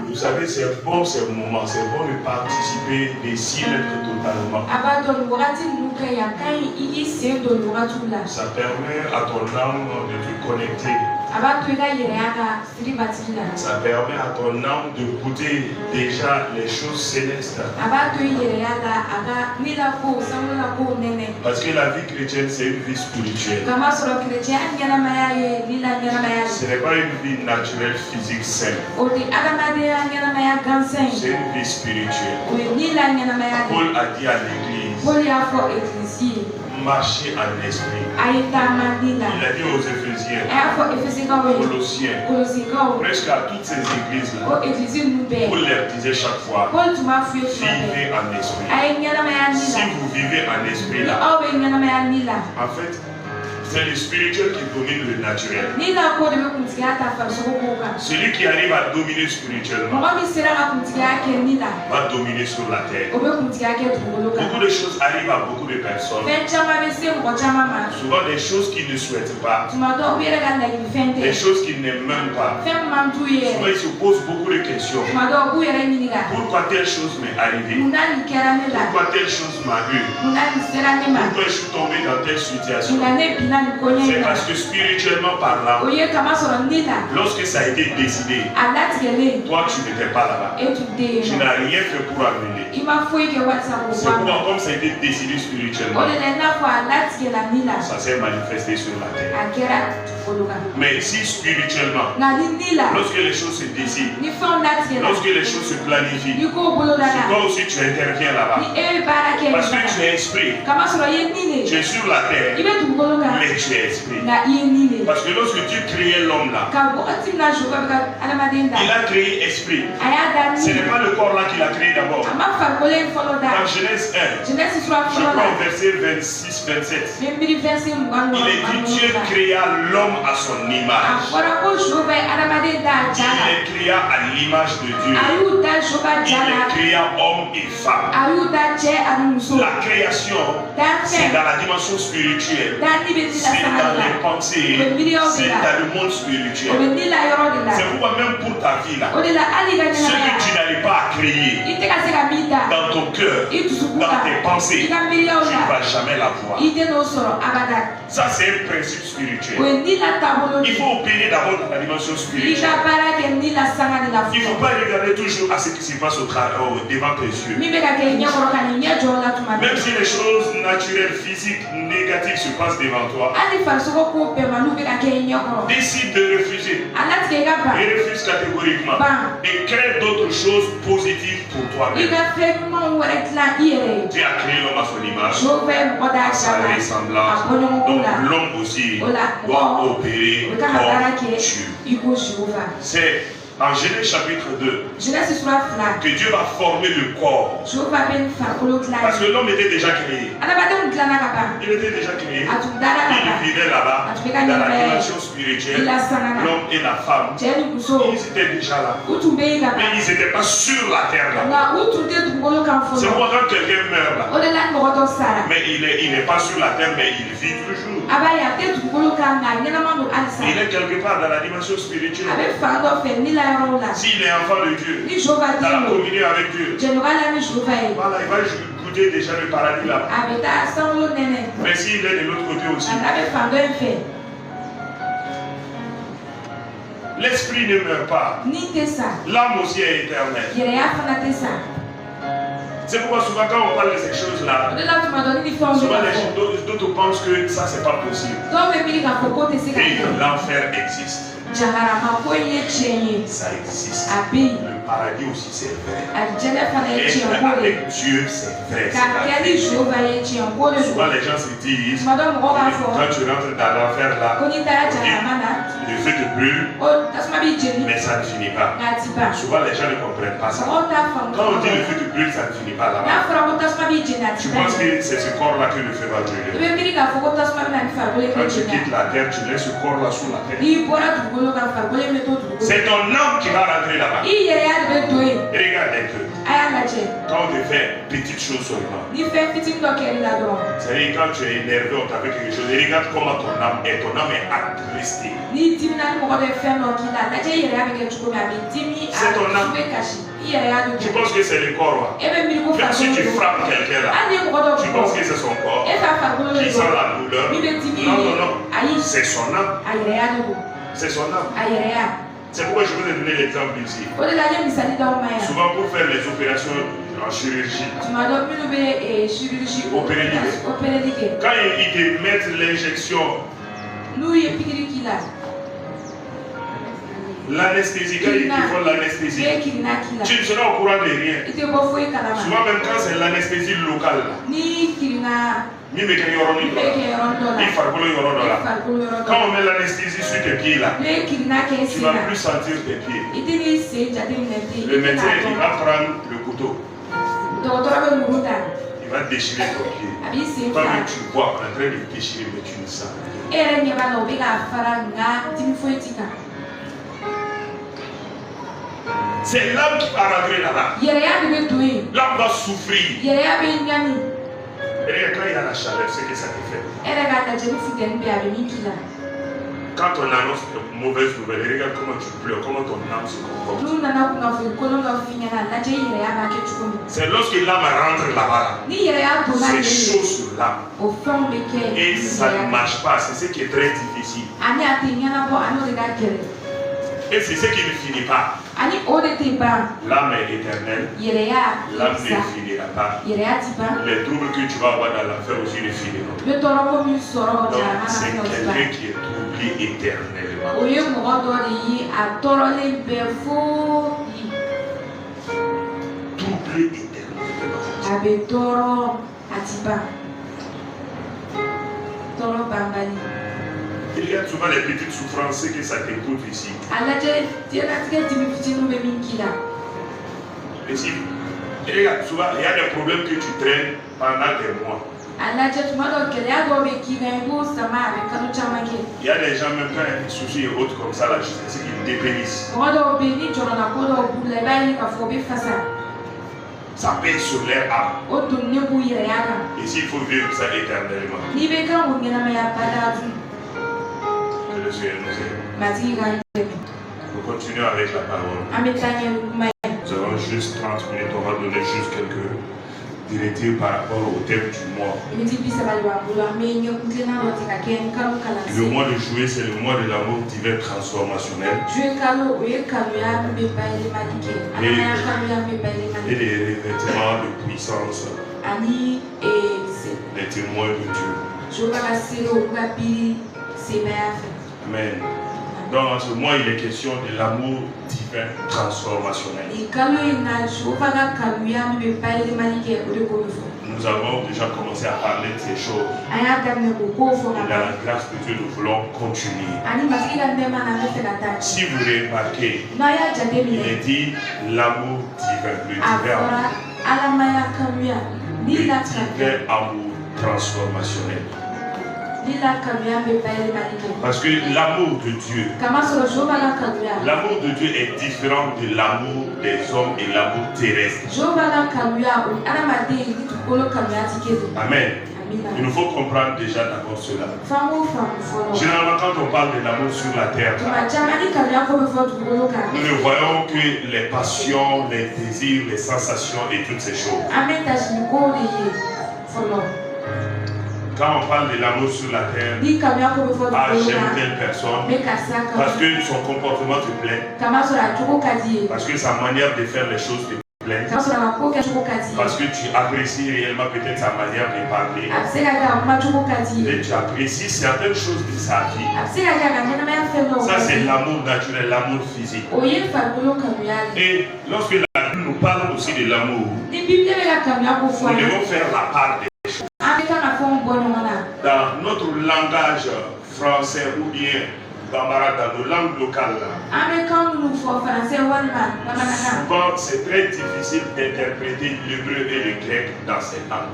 Vous savez, c'est bon ce moment, c'est bon de participer, de s'y mettre totalement. Ça permet à ton âme de te connecter. Ça permet à ton âme de goûter déjà les choses célestes. Parce que la vie chrétienne, c'est une vie spirituelle. Ce n'est pas une vie naturelle, physique, saine. C'est une vie spirituelle. Paul a dit à l'église, marcher en esprit. Il a dit aux Éphésiens, Colossiens, presque à toutes ces églises-là, Paul leur disait chaque fois, vivez en esprit. Si vous vivez en esprit là, en fait, c'est le spirituel qui domine le naturel. Celui qui arrive à dominer spirituellement va dominer sur la terre. Beaucoup de choses arrivent à beaucoup de personnes. Souvent des choses qu'ils ne souhaitent pas. Des choses qu'ils n'aiment même pas. Souvent ils se posent beaucoup de questions. Pourquoi telle chose m'est arrivée? Pourquoi telle chose m'a eu? Pourquoi je suis tombé dans telle situation? C'est parce que spirituellement parlant, lorsque ça a été décidé, toi tu n'étais pas là-bas. Tu n'as rien fait pour amener. C'est pourquoi comme ça a été décidé spirituellement, ça s'est manifesté sur la terre. Mais si spirituellement, lorsque les choses se décident, lorsque les choses se planifient, c'est toi aussi tu interviens là-bas. Parce que tu es esprit. Tu es sur la terre, mais tu es esprit. Parce que lorsque Dieu créait l'homme là, il a créé esprit. Ce n'est pas le corps là qu'il a créé d'abord. Dans Genèse 1, je crois au verset 26-27, il est dit Dieu créa l'homme à son image. Il les créa à l'image de Dieu. Il les créa homme et femme. La création, c'est dans la dimension spirituelle. C'est dans les pensées. C'est dans le monde spirituel. C'est pourquoi même pour ta vie là, ce que tu n'arrives pas à créer dans ton cœur, dans tes pensées, tu ne vas jamais la voir. Ça c'est un principe spirituel. Il faut opérer d'abord dans la dimension spirituelle. Il ne faut pas regarder toujours à ce qui se passe devant tes yeux. Même si les choses naturelles, physiques, négatives se passent devant toi, décide de refuser. Et refuse catégoriquement. Et crée d'autres choses positives pour toi-même. Dieu a créé l'homme à son image, à sa ressemblance. Donc l'homme aussi doit opérer comme Dieu. C'est en Genèse chapitre 2 que Dieu va former le corps. Parce que l'homme était déjà créé. Il était déjà créé. Il vivait là-bas, dans la dimension spirituelle. L'homme et la femme, ils étaient déjà là. Mais ils n'étaient pas sur la terre là. C'est pourquoi quand quelqu'un meurt là, mais il n'est pas sur la terre, mais il vit toujours. Il est quelque part dans la dimension spirituelle. S'il est enfant de Dieu, dans la communion avec Dieu, voilà, il va goûter déjà le paradis là. Mais s'il est de l'autre côté aussi, l'esprit ne meurt pas. L'âme aussi est éternelle. C'est pourquoi souvent quand on parle de ces choses-là, souvent les gens d'autres pensent que ça c'est pas possible. Et l'enfer existe. Ça existe. Le paradis aussi c'est vrai. Et avec Dieu c'est vrai. Souvent les gens se disent, quand tu rentres dans l'enfer là, le feu te brûle, mais ça ne finit pas. Souvent les gens ne comprennent pas ça. Quand on dit le feu te brûle, ça ne finit pas là-bas. Tu penses que c'est ce corps-là que le feu va brûler. Quand tu quittes la terre, tu laisses ce corps-là sous la terre. C'est ton âme qui va rentrer là-bas. Regarde un peu. Quand on te fait petites choses seulement, c'est-à-dire quand tu es énervé, on t'a fait quelque chose, et regarde comment ton âme est attristée. C'est ton âme. Tu penses que c'est le corps, même si tu frappes quelqu'un là, tu penses que c'est son corps qui sent la douleur. Non, c'est son âme. C'est son âme. C'est pourquoi je vous ai donné l'exemple ici. Souvent pour faire les opérations en chirurgie, quand ils te mettent l'injection, l'anesthésie, quand ils te font l'anesthésie, tu ne seras au courant de rien. Souvent même quand c'est l'anesthésie locale, quand on met l'anesthésie sur tes pieds là, tu ne vas plus sentir tes pieds. Le médecin il va prendre le couteau, il va déchirer ton pied. Toi tu vois en train de déchirer, mais tu ne sens rien. C'est l'âme qui va rentrer là-bas. L'âme va souffrir. Et quand il y a la chaleur, c'est que ça te fait. Quand on annonce de mauvaises nouvelles, regarde comment tu pleures, comment ton âme se comporte. C'est lorsque l'âme rentre là-bas, c'est chaud sur l'âme. Et ça ne marche pas, c'est ce qui est très difficile. Et c'est ce qui ne finit pas. L'âme est éternelle. L'âme ne finira pas. Les troubles que tu vas avoir dans l'enfer aussi ne finiront. Donc c'est quelqu'un qui est troublé éternellement. Troublé éternellement. Il y a souvent les petites souffrances que ça te coûte ici. Et regarde, souvent il y a des problèmes que tu traînes pendant des mois. Il y a des gens même quand il y a des soucis et autres comme ça, là, c'est ce qu'ils dépérissent. Ça pèse sur leur âme. Et s'il faut vivre ça éternellement, que le Seigneur nous aide. Nous continuons avec la parole. Nous avons juste 30 minutes, on va donner juste quelques directives par rapport au thème du mois. Le mois de juillet, c'est le mois de l'amour divin transformationnel. Et les revêtements de puissance. Les témoins de Dieu. Amen. Donc en ce mois, il est question de l'amour divin transformationnel. Nous avons déjà commencé à parler de ces choses. Et dans la grâce de Dieu, nous voulons continuer. Si vous remarquez, il est dit l'amour divin, le divin amour transformationnel. Parce que l'amour de Dieu, est différent de l'amour des hommes et l'amour terrestre. Amen. Il nous faut comprendre déjà d'abord cela. Généralement, quand on parle de l'amour sur la terre, nous ne voyons que les passions, les désirs, les sensations et toutes ces choses. Quand on parle de l'amour sur la terre, j'aime telle personne parce que son comportement te plaît, parce que sa manière de faire les choses te plaît, parce que tu apprécies réellement peut-être sa manière de parler, et tu apprécies certaines choses de sa vie. Ça c'est l'amour naturel, l'amour physique. Et lorsque la Bible nous parle aussi de l'amour, nous devons faire la part des choses. Dans notre langage français ou bien dans nos langues locales, souvent c'est très difficile d'interpréter l'hébreu et le grec dans ces langues.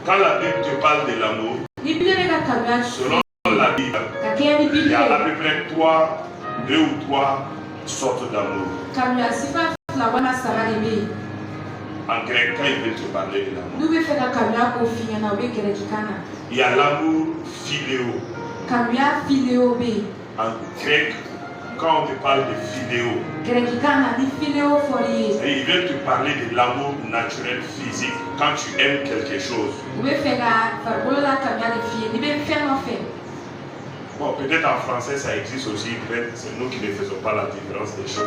Quand la Bible te parle de l'amour, selon la Bible, il y a à peu près 2 ou 3 sortes d'amour. En grec, quand ils veulent te parler de l'amour, il y a l'amour philéo. En grec, quand on te parle de philéo, ils veulent te parler de l'amour naturel physique. Quand tu aimes quelque chose. Bon, peut-être en français ça existe aussi, peut-être c'est nous qui ne faisons pas la différence des choses.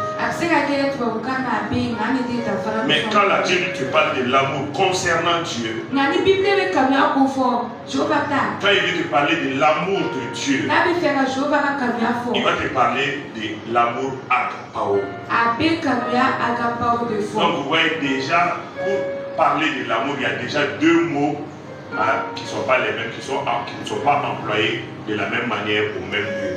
Mais quand la Bible te parle de l'amour concernant Dieu, quand il veut te parler de l'amour de Dieu, il va te parler de l'amour agapao. Donc vous voyez déjà, pour parler de l'amour, il y a déjà 2 mots qui ne sont pas les mêmes, qui ne sont pas employés de la même manière au même lieu.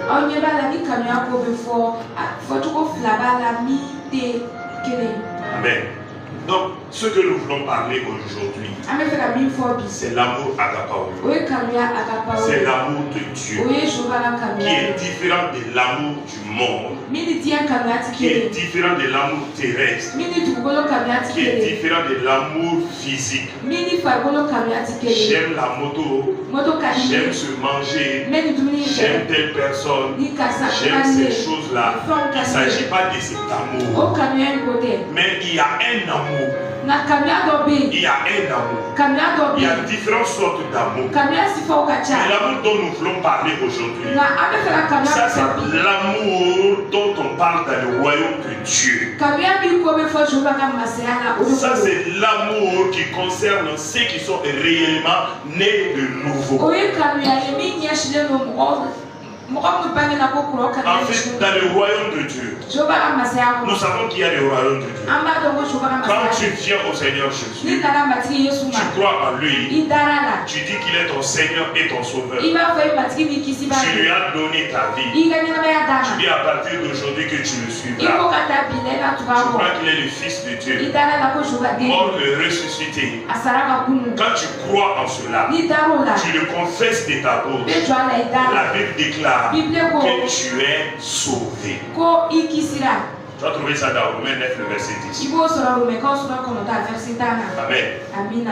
Amen. Donc, ce que nous voulons parler aujourd'hui, c'est l'amour agapao. C'est l'amour de Dieu qui est différent de l'amour du monde, qui est différent de l'amour terrestre, qui est différent de l'amour physique. J'aime la moto, j'aime se manger, j'aime telle personne, j'aime ces choses-là. Il ne s'agit pas de cet amour, mais il y a un amour. Il y a un amour. Il y a différentes sortes d'amour. Mais l'amour dont nous voulons parler aujourd'hui, ça c'est l'amour dont on parle dans le royaume de Dieu. Ça c'est l'amour qui concerne ceux qui sont réellement nés de nouveau. En fait, dans le royaume de Dieu, nous savons qu'il y a le royaume de Dieu. Quand tu viens au Seigneur Jésus, tu crois en lui, tu dis qu'il est ton Seigneur et ton Sauveur. Tu lui as donné ta vie. Tu dis à partir d'aujourd'hui que tu le suivras. Tu crois qu'il est le Fils de Dieu, mort et ressuscité. Quand tu crois en cela, tu le confesses de ta bouche. La Bible déclare que tu es sauvé. Tu vas trouver ça dans Romains 9, le verset 10. Amen.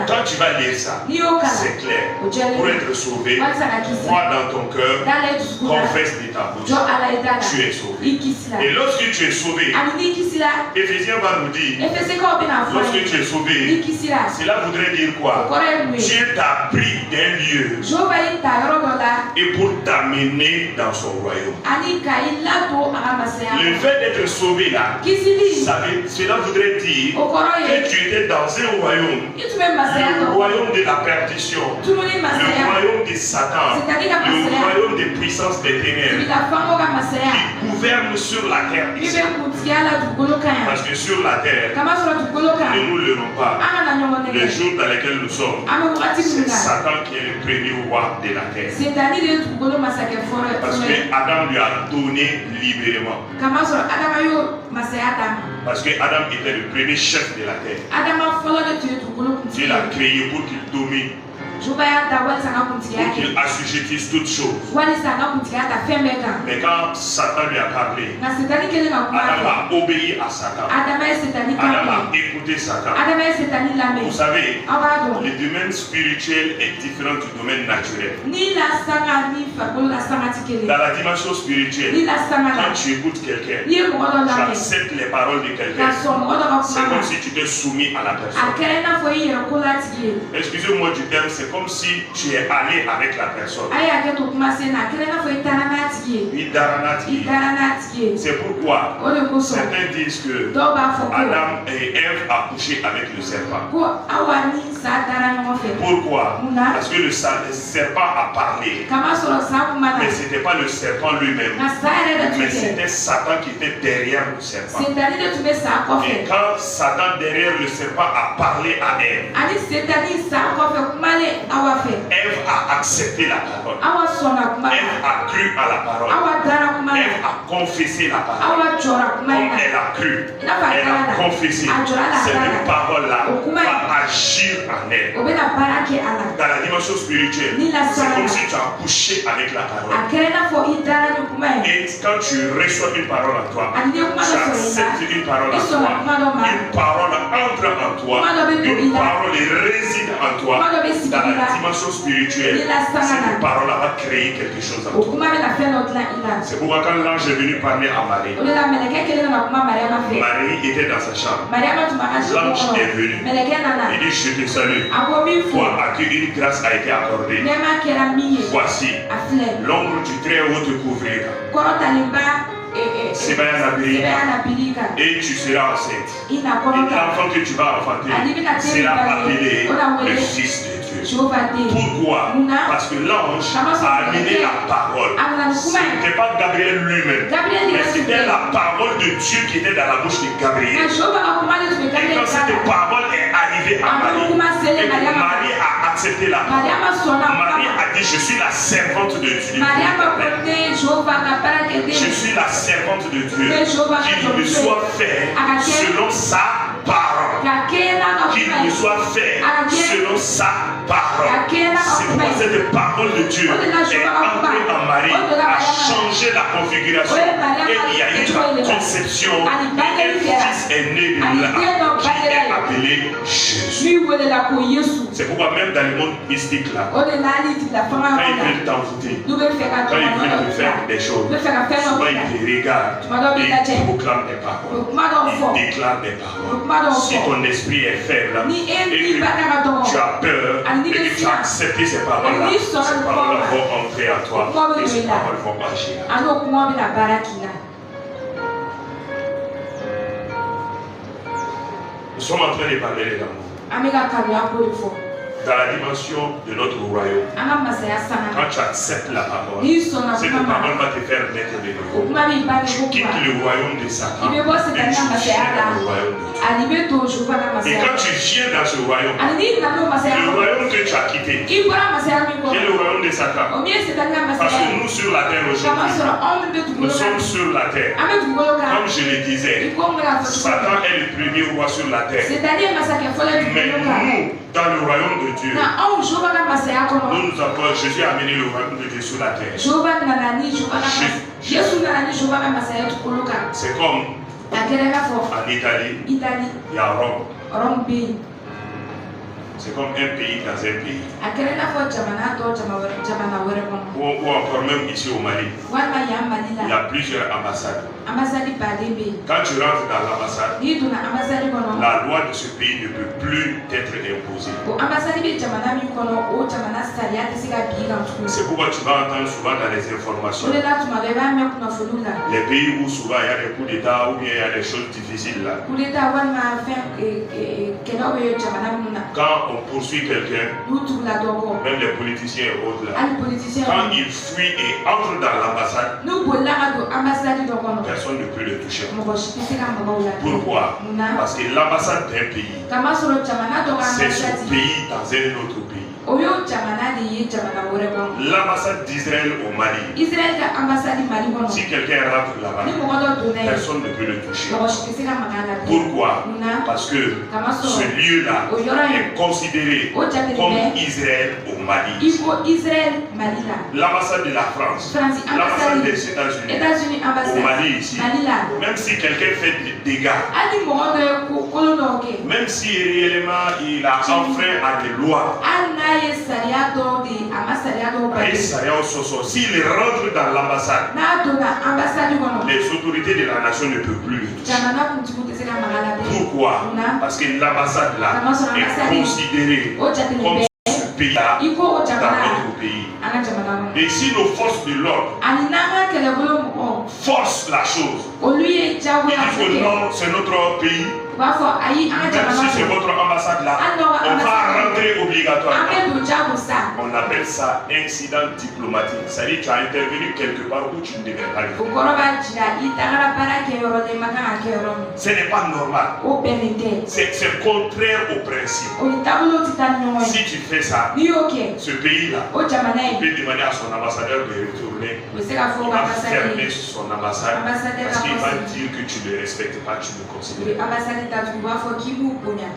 Quand tu vas lire ça, c'est clair. Pour être sauvé, crois dans ton cœur, confesse de ta bouche, tu es sauvé. Et lorsque tu es sauvé, Éphésiens va nous dire, lorsque tu es sauvé, cela voudrait dire quoi? Dieu t'a pris d'un lieu et pour t'amener dans son royaume. Le fait d'être sauvé là, cela voudrait dire que tu étais dans un royaume, le royaume de la perdition, le royaume de Satan, le royaume des puissances des ténèbres qui gouverne sur la terre ici. Parce que sur la terre, ne nous leurrons pas, les jours dans lesquels nous sommes, c'est Satan qui est le premier roi de la terre. Parce que Adam lui a donné libérément. Parce que Adam était le premier chef de la terre. Dieu l'a créé pour qu'il domine, pour qu'il assujettisse toutes choses. Mais quand Satan lui a parlé, Adam a obéi à Satan. Adam a écouté Satan. Vous savez, le domaine spirituel est différent du domaine naturel. Dans la dimension spirituelle, quand tu écoutes quelqu'un, tu acceptes les paroles de quelqu'un, c'est comme si tu t'es soumis à la personne. Excusez-moi du terme, c'est comme si tu es allé avec la personne. C'est pourquoi certains disent que Adam et Ève ont couché avec le serpent. Pourquoi? Parce que le serpent a parlé. Mais ce n'était pas le serpent lui-même, mais c'était Satan qui était derrière le serpent. Et quand Satan derrière le serpent a parlé à Ève, Ève a accepté la parole. Ève a cru à la parole. Ève a confessé la parole. Comme elle a cru, elle a confessé. Cette parole-là va agir en elle. Dans la dimension spirituelle, c'est comme si tu as couché avec la parole. Et quand tu reçois une parole à toi, tu acceptes une parole à toi, une parole entre en toi, une parole réside en toi. Dans la dimension spirituelle, cette parole va créer quelque chose en toi. C'est pourquoi quand l'ange est venu parler à Marie, Marie était dans sa chambre. L'ange est venu. Il dit, je te salue. Toi à qui une grâce a été accordée. Voici, l'ombre du très haut te couvrira. Et tu seras enceinte. Et l'enfant que tu vas enfanter sera appelé le Fils de Dieu. Pourquoi? Parce que l'ange a amené la parole. Ce n'était pas Gabriel lui-même, mais c'était la parole de Dieu qui était dans la bouche de Gabriel. Et quand cette parole est arrivée à Marie, et que Marie a accepté la parole, Marie a dit, je suis la servante de Dieu. Je suis la servante de Dieu. Qu'il me soit fait selon sa parole. Qu'il me soit fait selon sa parole. C'est pourquoi cette parole de Dieu est entrée en Marie, a changé la configuration. Et il y a eu la conception. Et un fils est né de là, qui est appelé Jésus. C'est pourquoi même dans le monde mystique là, quand ils veulent t'envoûter, quand ils veulent te faire des choses, souvent ils te regardent et ils proclament des paroles. Ils déclarent des paroles. Si ton esprit est faible et que tu as peur et que tu as accepté ces paroles-là, ces paroles-là vont entrer en toi et ces paroles vont agir. Nous sommes en train de parler d'amour. Dans la dimension de notre royaume, quand tu acceptes la parole, cette parole va te faire naître de nouveau. Tu quittes le royaume de Satan et tu viens dans le royaume de Dieu. Et quand tu viens dans ce royaume, le royaume que tu as quitté, qui est le royaume de Satan. Parce que nous sur la terre aujourd'hui, nous sommes sur la terre. Comme je le disais, Satan est le premier roi sur la terre. Mais nous, dans le royaume de Dieu, nous avons Jésus a amené le royaume de Dieu sur la terre. C'est comme en Italie, il y a Rome. C'est comme un pays dans un pays. Ou encore même ici au Mali. Il y a plusieurs ambassades. Quand tu rentres dans l'ambassade, la loi de ce pays ne peut plus être imposée. C'est pourquoi tu vas entendre souvent dans les informations les pays où souvent il y a des coups d'État ou bien il y a des choses difficiles là. Quand on poursuit quelqu'un, même les politiciens et autres là, quand ils fuient et entrent dans l'ambassade, personne ne peut le toucher. Pourquoi? Parce que l'ambassade d'un pays, c'est son pays dans un autre pays. L'ambassade d'Israël au Mali, si quelqu'un rentre là-bas, personne ne peut le toucher. Pourquoi? Parce que ce lieu-là est considéré comme Israël au Mali. L'ambassade de la France, l'ambassade des États-Unis au Mali ici, même si quelqu'un fait des dégâts, même si réellement il a enfreint à des lois, s'il rentre dans l'ambassade, les autorités de la nation ne peuvent plus le toucher. Pourquoi? Parce que l'ambassade là est considérée comme ce pays-là dans notre pays. Et si nos forces de l'ordre forcent la chose, ils disent que non, c'est notre pays. Même si c'est votre ambassade là, on va rentrer obligatoirement. On appelle ça incident diplomatique. C'est-à-dire que tu as intervenu quelque part où tu ne devais pas le faire. Ce n'est pas normal. C'est contraire au principe. Si tu fais ça, ce pays-là peut demander à son ambassadeur de retourner. Il va fermer son ambassade parce qu'il va dire que tu ne le respectes pas, tu ne considères pas.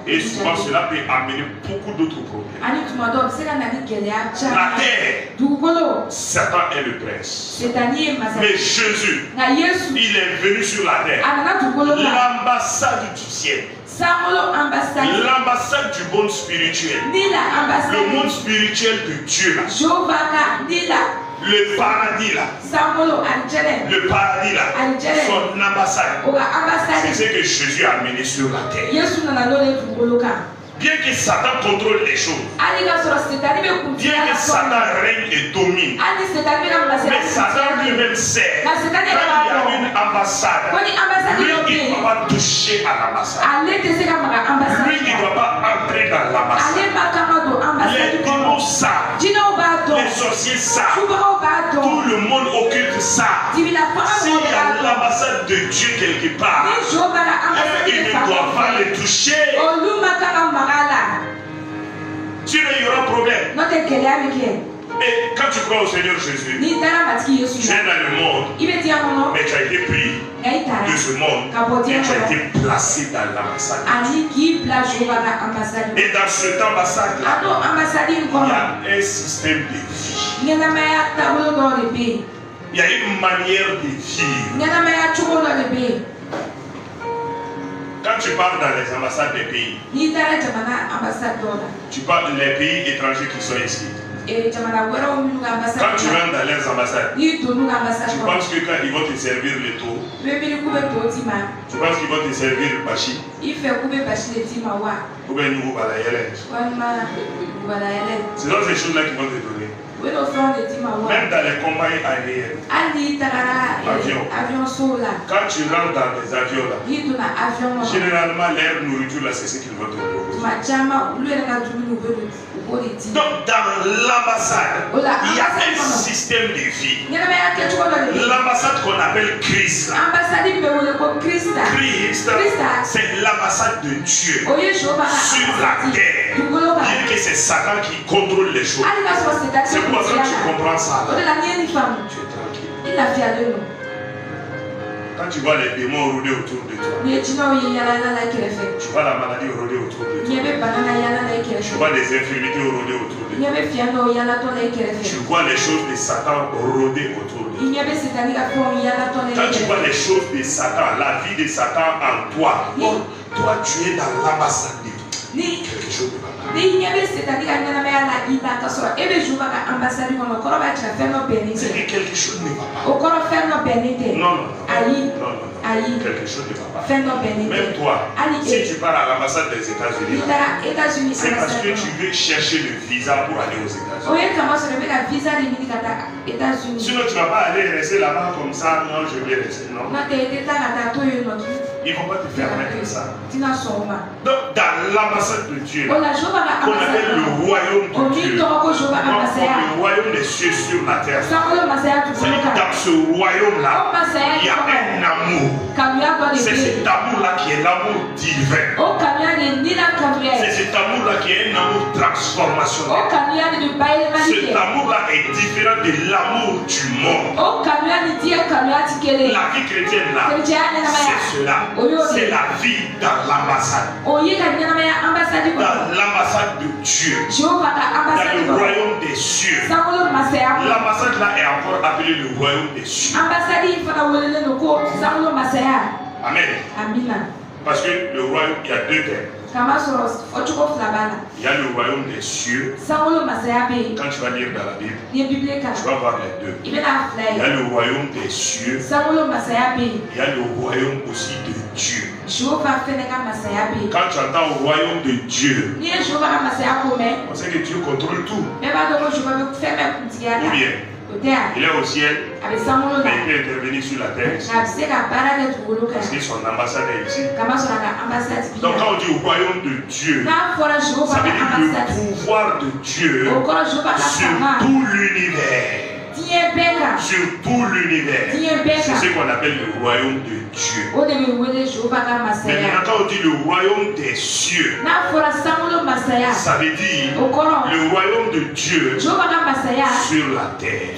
Et souvent cela peut amener beaucoup d'autres problèmes. La terre, Satan est le prince. Mais Jésus, il est venu sur la terre. L'ambassade du ciel. L'ambassade du monde spirituel. Le monde spirituel de Dieu là. Le paradis là. Le paradis là. Son ambassade. C'est ce que Jésus a amené sur la terre. Bien que Satan contrôle les choses, bien que Satan règne et domine, mais Satan lui-même sait quand il y a une ambassade, lui il ne doit pas toucher à l'ambassade. Lui il ne doit pas entrer dans l'ambassade. Les démons savent, les sorciers savent, tout le monde occulte ça. S'il y a l'ambassade de Dieu quelque part, il ne doit pas les toucher. Sinon il y aura problème. Et quand tu crois au Seigneur Jésus, tu es dans le monde, mais tu as été pris de ce monde et tu as été placé dans l'ambassade. Et dans cette ambassade-là, il y a un système de vie. Il y a une manière de vivre. Quand tu parles dans les ambassades des pays, tu parles des pays étrangers qui sont ici. Quand tu rentres dans les ambassades, tu penses que quand ils vont te servir le tour, tu penses qu'ils vont te servir le bachi, ou bien nouveau balayel. C'est dans ces choses-là qu'ils vont te donner. Même dans les compagnies aériennes, quand tu rentres dans les avions là, généralement leur nourriture là, c'est ce qu'ils vont te proposer. Donc dans l'ambassade, il y a un système de vie. L'ambassade qu'on appelle Christ, c'est l'ambassade de Dieu sur la terre. Bien que c'est Satan qui contrôle les choses. C'est pourquoi quand tu comprends ça, tu es tranquille. Quand tu vois les démons rôder autour de toi, tu vois la maladie rôder autour de toi, tu vois les infirmités rôder autour de toi, tu vois les choses de Satan rôder autour de toi. Quand tu vois les choses de Satan, la vie de Satan en toi, toi tu es dans l'ambassade de Dieu. Quelque chose de malade. C'est que quelque chose ne va pas. Non. Quelque chose ne va pas. Même toi, si tu pars à l'ambassade des États-Unis, c'est parce que tu veux chercher le visa pour aller aux États-Unis. Sinon tu ne vas pas aller rester là-bas comme ça. Non, je vais rester. Non. Ils ne vont pas te faire comme ça. Donc dans l'ambassade de Dieu, qu'on appelle le royaume de Dieu, le royaume des cieux sur la terre, dans ce royaume-là, il y a un amour. C'est cet amour-là qui est l'amour divin. C'est cet amour-là qui est un amour transformationnel. Cet amour-là est différent de l'amour du monde. La vie chrétienne là, c'est cela. C'est la vie dans l'ambassade. Dans l'ambassade de Dieu. Dans le royaume des cieux. L'ambassade là est encore appelée le royaume des cieux. Amen. Parce que le royaume, il y a deux terres. Il y a le royaume des cieux. Quand tu vas lire dans la Bible, tu vas voir les deux. Il y a le royaume des cieux. Il y a le royaume aussi de Dieu. Quand tu entends au royaume de Dieu, on sait que Dieu contrôle tout. Ou bien il est au ciel, mais il peut intervenir sur la terre ici. Parce que son ambassade est ici. Donc quand on dit au royaume de Dieu, ça veut dire le pouvoir de Dieu sur tout l'univers. sur tout l'univers. C'est ce qu'on appelle le royaume de Dieu. Maintenant, quand on dit le royaume des cieux, ça veut dire le royaume de Dieu sur la terre.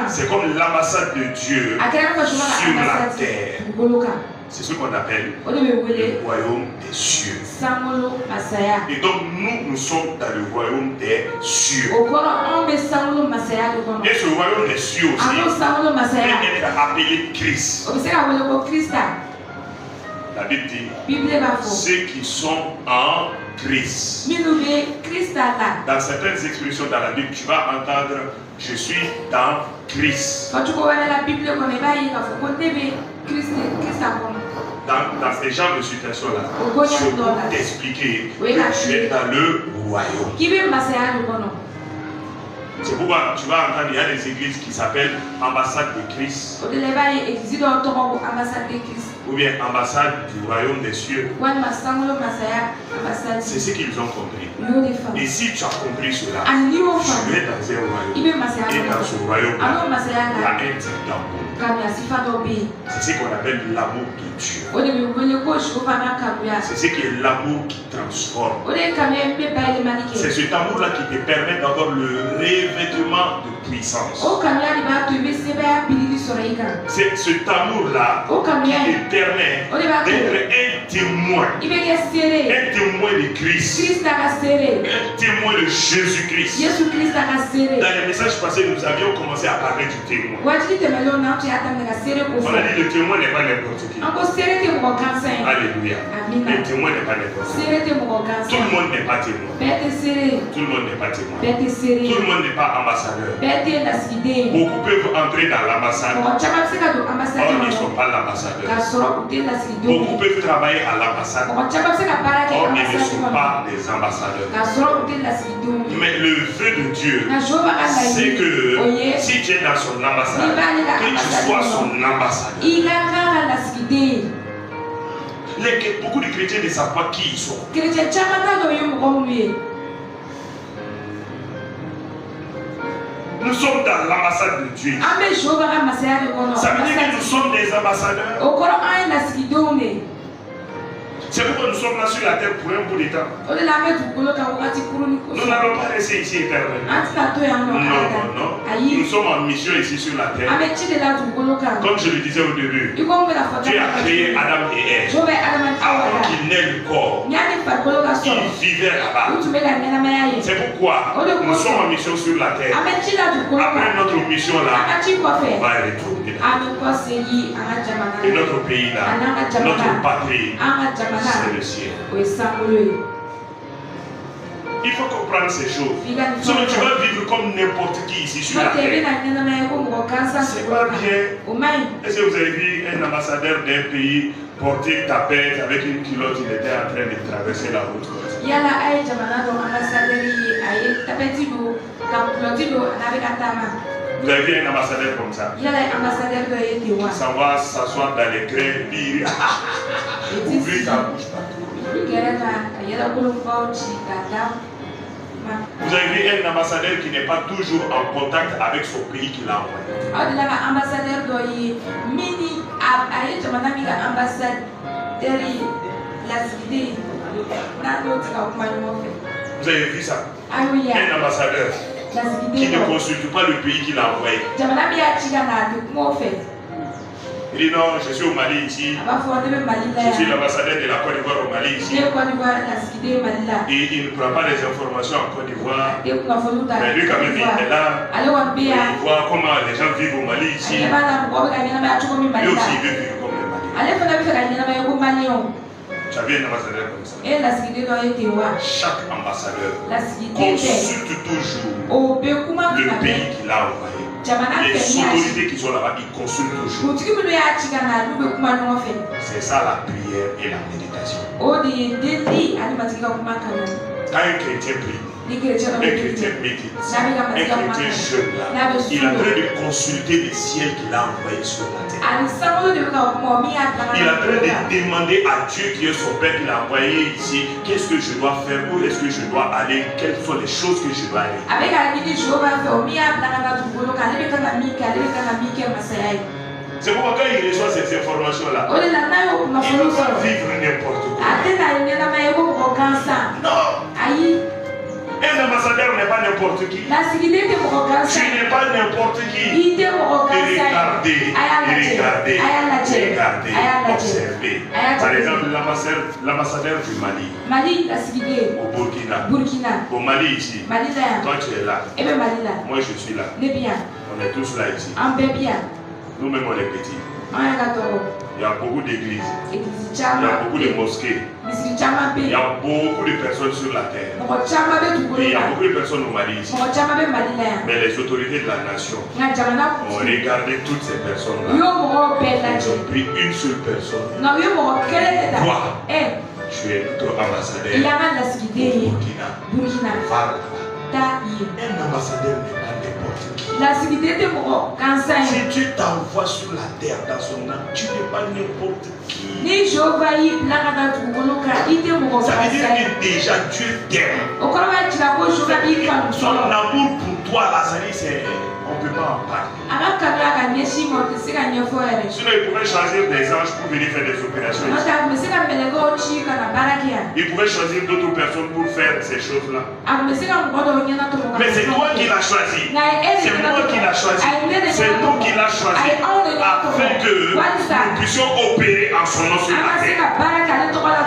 C'est comme l'ambassade de Dieu sur la terre. C'est ce qu'on appelle le royaume des cieux. Et donc nous sommes dans le royaume des cieux. Et ce royaume des cieux aussi peut être appelé Christ. La Bible dit ceux qui sont en Christ. Dans certaines expressions dans la Bible, tu vas entendre je suis dans Christ. Dans ces genres de situations-là, je peux t'expliquer que tu es dans le royaume. C'est pourquoi tu vas entendre, il y a des églises qui s'appellent ambassade de Christ. Ou bien ambassade du royaume des cieux. C'est ce qu'ils ont compris. Et si tu as compris cela, tu es dans un royaume. Et dans ce royaume-là, il y a un type d'amour. C'est ce qu'on appelle l'amour de Dieu. C'est ce qui est l'amour qui transforme. C'est cet amour-là qui te permet d'avoir le revêtement de puissance. C'est cet amour-là qui te permet d'être un témoin. Un témoin de Christ. Un témoin de Jésus-Christ. Dans les messages passés, nous avions commencé à parler du témoin. On a dit le témoin n'est pas n'importe qui. Alléluia. Le témoin n'est pas n'importe qui. Tout le monde n'est pas témoin. Tout le monde n'est pas témoin. Tout le monde n'est pas ambassadeur. Beaucoup peuvent entrer dans l'ambassade. Or, ils ne sont pas l'ambassadeur. Beaucoup peuvent travailler à l'ambassade. Or, ils ne sont pas des ambassadeurs. Mais le vœu de Dieu, c'est que si tu es dans son ambassade, que tu sois son ambassadeur. Beaucoup de chrétiens ne savent pas qui ils sont. Nous sommes dans l'ambassade de Dieu. Ça veut dire que nous sommes des ambassadeurs. C'est pourquoi nous sommes là sur la terre pour un bout de temps. Nous n'allons pas rester ici éternellement. Non. Nous sommes en mission ici sur la terre. Comme je le disais au début, Dieu a créé Adam et Ève. Avant qu'il n'ait le corps, ils vivaient là-bas. C'est pourquoi nous sommes en mission sur la terre. Après notre mission là, on va retourner là. Et notre pays là, notre patrie, c'est le ciel. Il faut comprendre ces choses. Sinon tu vas vivre comme n'importe qui ici sur la terre. C'est pas bien. Est-ce que vous avez vu un ambassadeur d'un pays porter tapette avec une culotte? Il était en train de traverser la route. Vous avez vu un ambassadeur comme ça? Ça va s'asseoir dans les grains, lire. Ouvrir ta bouche partout. Vous avez vu un ambassadeur qui n'est pas toujours en contact avec son pays qu'il a envoyé. Vous avez vu ça? Un ambassadeur qui ne consulte pas le pays qu'il a envoyé. Il dit non, je suis au Mali ici. Je suis l'ambassadeur de la Côte d'Ivoire au Mali ici. Et il ne prend pas les informations en Côte d'Ivoire. Mais lui quand même il est là. Il voit comment les gens vivent au Mali ici. Lui aussi il veut vivre comme le Mali. Tu as vu un ambassadeur comme ça? Chaque ambassadeur consulte toujours le pays qu'il a envoyé. Les autorités qui sont là-bas, ils consultent toujours. C'est C'est ça la prière et la méditation. Quand un chrétien prie, un chrétien médite, un chrétien jeûne là, il est en train de consulter le ciel qu'il a envoyé sur la terre. Il est en train de demander à Dieu qui est son Père qu'il a envoyé ici, qu'est-ce que je dois faire, où est-ce que je dois aller, quelles sont les choses que je dois aller. C'est pourquoi quand il reçoit ces informations-là, il ne peut pas vivre n'importe quoi. Non. Un ambassadeur n'est pas n'importe qui. Tu n'es pas n'importe qui. Regardez, observez. Par exemple, l'ambassadeur du Mali, au Burkina, au Mali ici, toi tu es là, moi je suis là, on est tous là ici. Nous-mêmes on est petits. Il y a beaucoup d'églises, il y a beaucoup de mosquées, il y a beaucoup de personnes sur la terre. Et il y a beaucoup de personnes au Mali ici. Mais les autorités de la nation ont regardé toutes ces personnes-là. Ils ont pris une seule personne. Toi, tu es notre ambassadeur au Burkina. Un ambassadeur n'est pas n'importe qui. Si Dieu t'envoie sur la terre dans son âme, tu n'es pas n'importe qui. Ça veut dire que déjà Dieu t'aime. Son amour pour toi, là, ça dit, on ne peut pas en parler. Sinon, il pouvait choisir des anges pour venir faire des opérations ici. Il pouvait choisir d'autres personnes pour faire ces choses-là. Mais c'est toi qui l'as choisi. C'est moi qui l'ai choisi. C'est nous qui l'as choisi. Afin que nous puissions opérer en son nom sur la terre.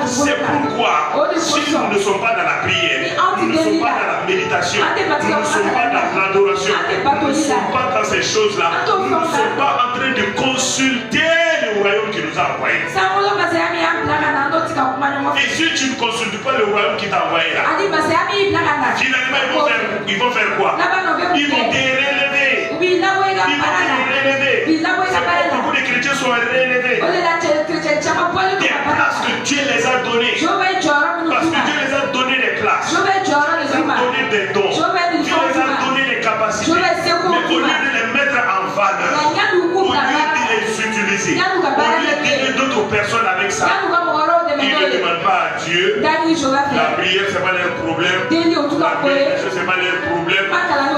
C'est pourquoi, si nous ne sommes pas dans la prière, nous ne sommes pas dans la méditation, nous ne sommes pas dans l'adoration, nous ne sommes pas dans ces choses-là, nous ne sommes pas en train de consulter le royaume qui nous a envoyé. Et si tu ne consultes pas le royaume qui t'a envoyé là, finalement ils vont faire quoi? Ils vont te relever. Beaucoup de chrétiens sont relevés. Des places que Dieu les a données. Parce que Dieu les a donné des places. Dieu les a donné des dons. Dieu les a donné des capacités. Mais au lieu de les mettre en valeur, au lieu de les utiliser, au lieu d'aider d'autres personnes avec ça, ils ne demandent pas à Dieu. La prière, ce n'est pas leur problème. La méditation, ce n'est pas leur problème.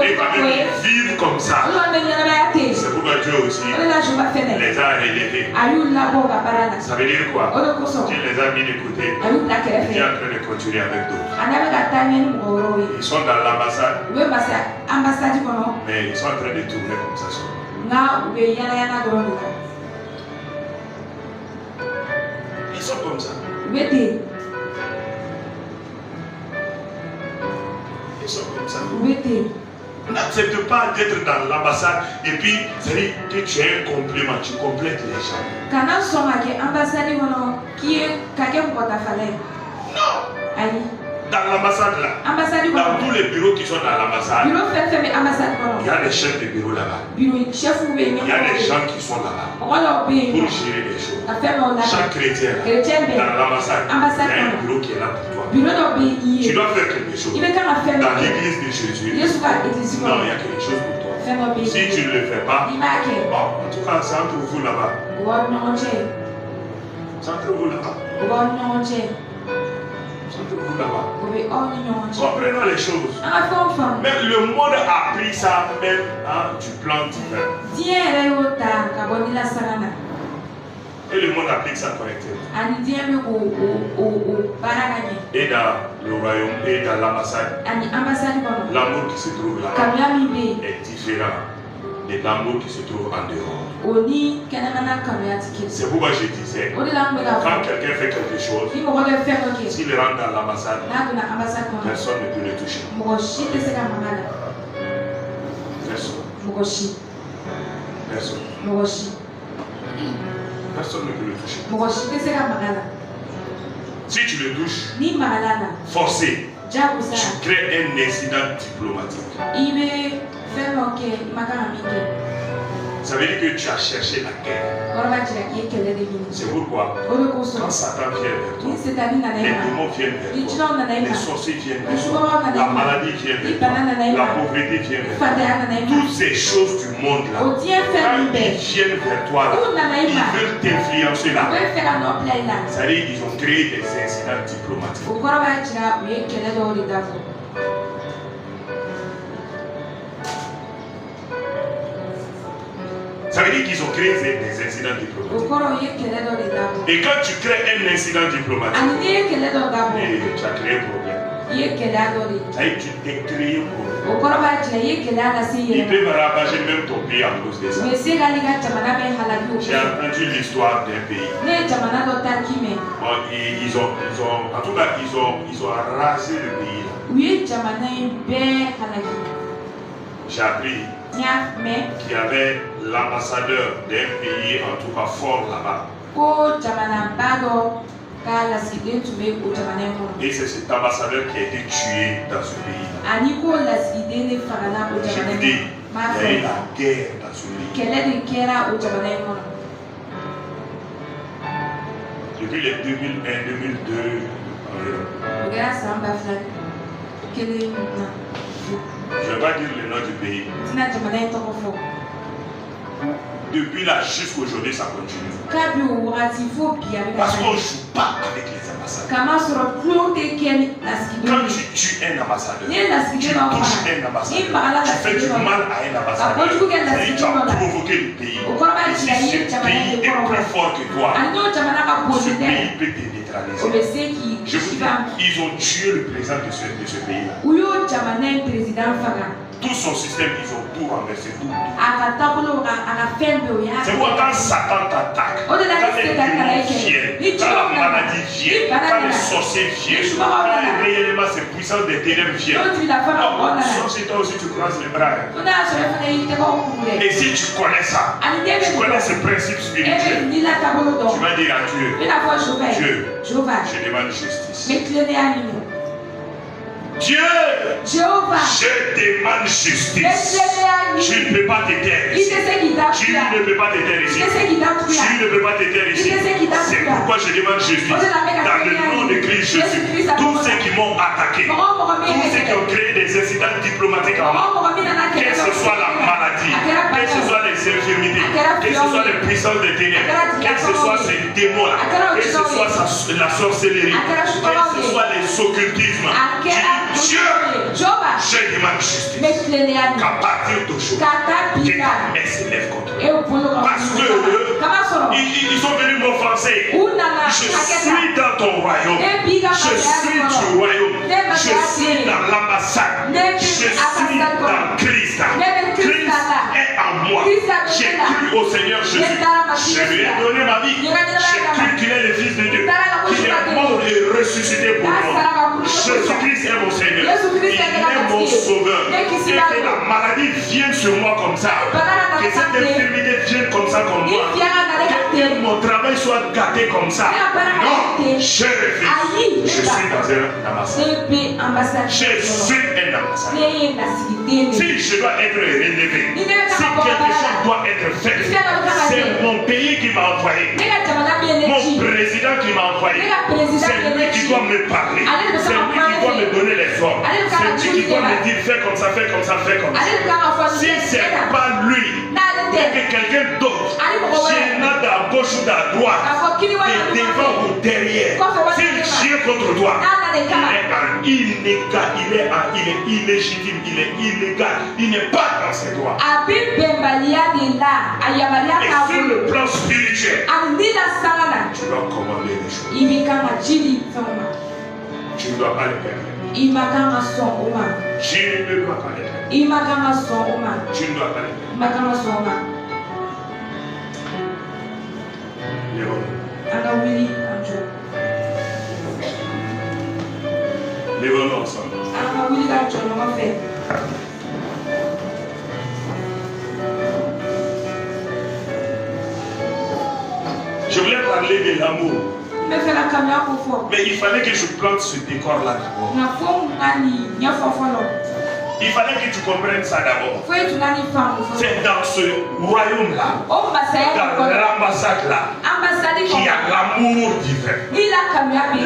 Et quand même, ils vivent comme ça. C'est pourquoi Dieu aussi les a relevés. Ça veut dire quoi? Dieu les a mis de côté. Dieu est en train de continuer avec d'autres. Ils sont dans l'ambassade. Mais ils sont en train de tourner comme ça. Ils sont comme ça. Ils sont comme ça. N'accepte pas d'être dans l'ambassade et puis c'est-à-dire que tu es un complément, tu complètes les gens. Non. Dans l'ambassade là, dans tous les bureaux qui sont dans l'ambassade, il y a des chefs de bureau là-bas. Il y a des gens qui sont là-bas pour gérer les choses. Chaque chrétien là, dans l'ambassade, il y a un bureau qui est là pour toi. Tu dois faire quelque chose. Dans l'église de Jésus, non, il y a quelque chose pour toi. Si tu ne le fais pas, bon, en tout cas, c'est entre vous là-bas. C'est entre vous là-bas. Comprenons les choses. Même le monde a pris ça même du plan divin. Et le monde applique ça correctement. Et dans le royaume et dans l'ambassade, l'amour qui se trouve là est différent de l'amour qui se trouve en dehors. C'est pourquoi je disais, quand quelqu'un fait quelque chose, s'il rentre dans l'ambassade, personne ne peut le toucher. Personne ne peut le toucher. Si tu le touches, forcé, tu crées un incident diplomatique. Ça veut dire que tu as cherché la guerre. C'est pourquoi, quand Satan vient vers toi, les démons viennent vers toi, les sorciers viennent vers toi, la maladie vient vers toi, la pauvreté vient vers toi. Toutes ces choses du monde là, quand ils viennent vers toi, là, ils veulent t'influencer là. Ça veut dire qu'ils ont créé des incidents diplomatiques. Ça veut dire qu'ils ont créé des incidents diplomatiques. Et quand tu crées un incident diplomatique, tu as créé un problème. Ça veut dire que tu t'es créé un problème. Il peut me ravager même ton pays à cause de ça. J'ai entendu l'histoire d'un pays. Bon, en tout cas, ils ont rasé le pays là. J'ai appris qu'il y avait l'ambassadeur d'un pays, en tout cas fort là-bas. Et c'est cet ambassadeur qui a été tué dans ce pays-là. Je vous dis, il y a eu la guerre dans ce pays. Depuis les 2001, 2002, je ne vais pas dire le nom du pays. Depuis là jusqu'aujourd'hui, ça continue. Parce qu'on ne joue pas avec les ambassadeurs. Quand tu tues un ambassadeur, tu touches un ambassadeur, tu fais du mal à un ambassadeur, c'est-à-dire tu as provoqué le pays. Et si ce pays est plus fort que toi, ce pays peut te neutraliser. Je vous dis, ils ont tué le président de ce pays-là. Tout son système, ils ont tout renversé, tout. C'est pourquoi quand Satan t'attaque, quand les démons viennent, quand la maladie vient, quand les sorciers viennent, quand réellement ces puissances des ténèbres viennent, sorcier, toi aussi tu croises les bras. Et si tu connais ça, tu connais ce principe spirituel, tu vas dire à Dieu, Dieu, je demande justice. Dieu, je demande justice. Tu ne peux pas te taire ici. Tu ne peux pas te taire ici. Tu ne peux pas te taire ici. C'est pourquoi je demande justice. Dans le nom de Christ Jésus, tous ceux qui m'ont attaqué, tous ceux qui ont créé des incidents diplomatiques en moi, que ce soit la maladie, que ce soit les infirmités, que ce soit les puissances des ténèbres, que ce soit ces démons-là, que ce soit la sorcellerie, que ce soit les occultismes, Dieu, je demande justice. Qu'à partir d'aujourd'hui, que ta main s'élève contre eux. Parce que ils sont venus m'offenser. Je suis dans ton royaume. Je suis du royaume. Je suis dans l'ambassade. Je suis dans Christ. Christ est en moi. J'ai cru au Seigneur Jésus. Je lui ai donné ma vie. J'ai cru qu'il est le Fils de Dieu. Qu'il est mort et ressuscité pour moi. Jésus-Christ est mon Seigneur. Il est mon sauveur. Et que la maladie vienne sur moi comme ça. Que cette infirmité vienne comme ça comme moi. Que mon travail soit gâté comme ça. Non, je refuse. Je suis dans un ambassade. Je suis un ambassade. Si je dois être relevé, si quelque chose doit être fait, c'est mon pays qui m'a envoyé. Mon président qui m'a envoyé. C'est lui qui doit me parler. C'est lui qui doit me donner les ordres. C'est lui qui doit me dire fais comme ça, fais comme ça, fais comme ça. Si ce n'est pas lui, et que quelqu'un d'autre, s'il n'a à gauche ou à droite, et devant ou derrière, s'il tire contre toi, il est illégitime, il est illégal, il n'est pas dans ses droits. Et sur le plan spirituel, tu dois commander les choses. Tu ne dois pas les perdre. Tu ne dois pas les perdre. Tu ne dois pas les perdre. Lèvons-nous ensemble. Je voulais parler de l'amour. Mais il fallait que je plante ce décor-là d'abord. Il fallait que tu comprennes ça d'abord. C'est dans ce royaume-là, dans l'ambassade-là, qu'il y a l'amour divin.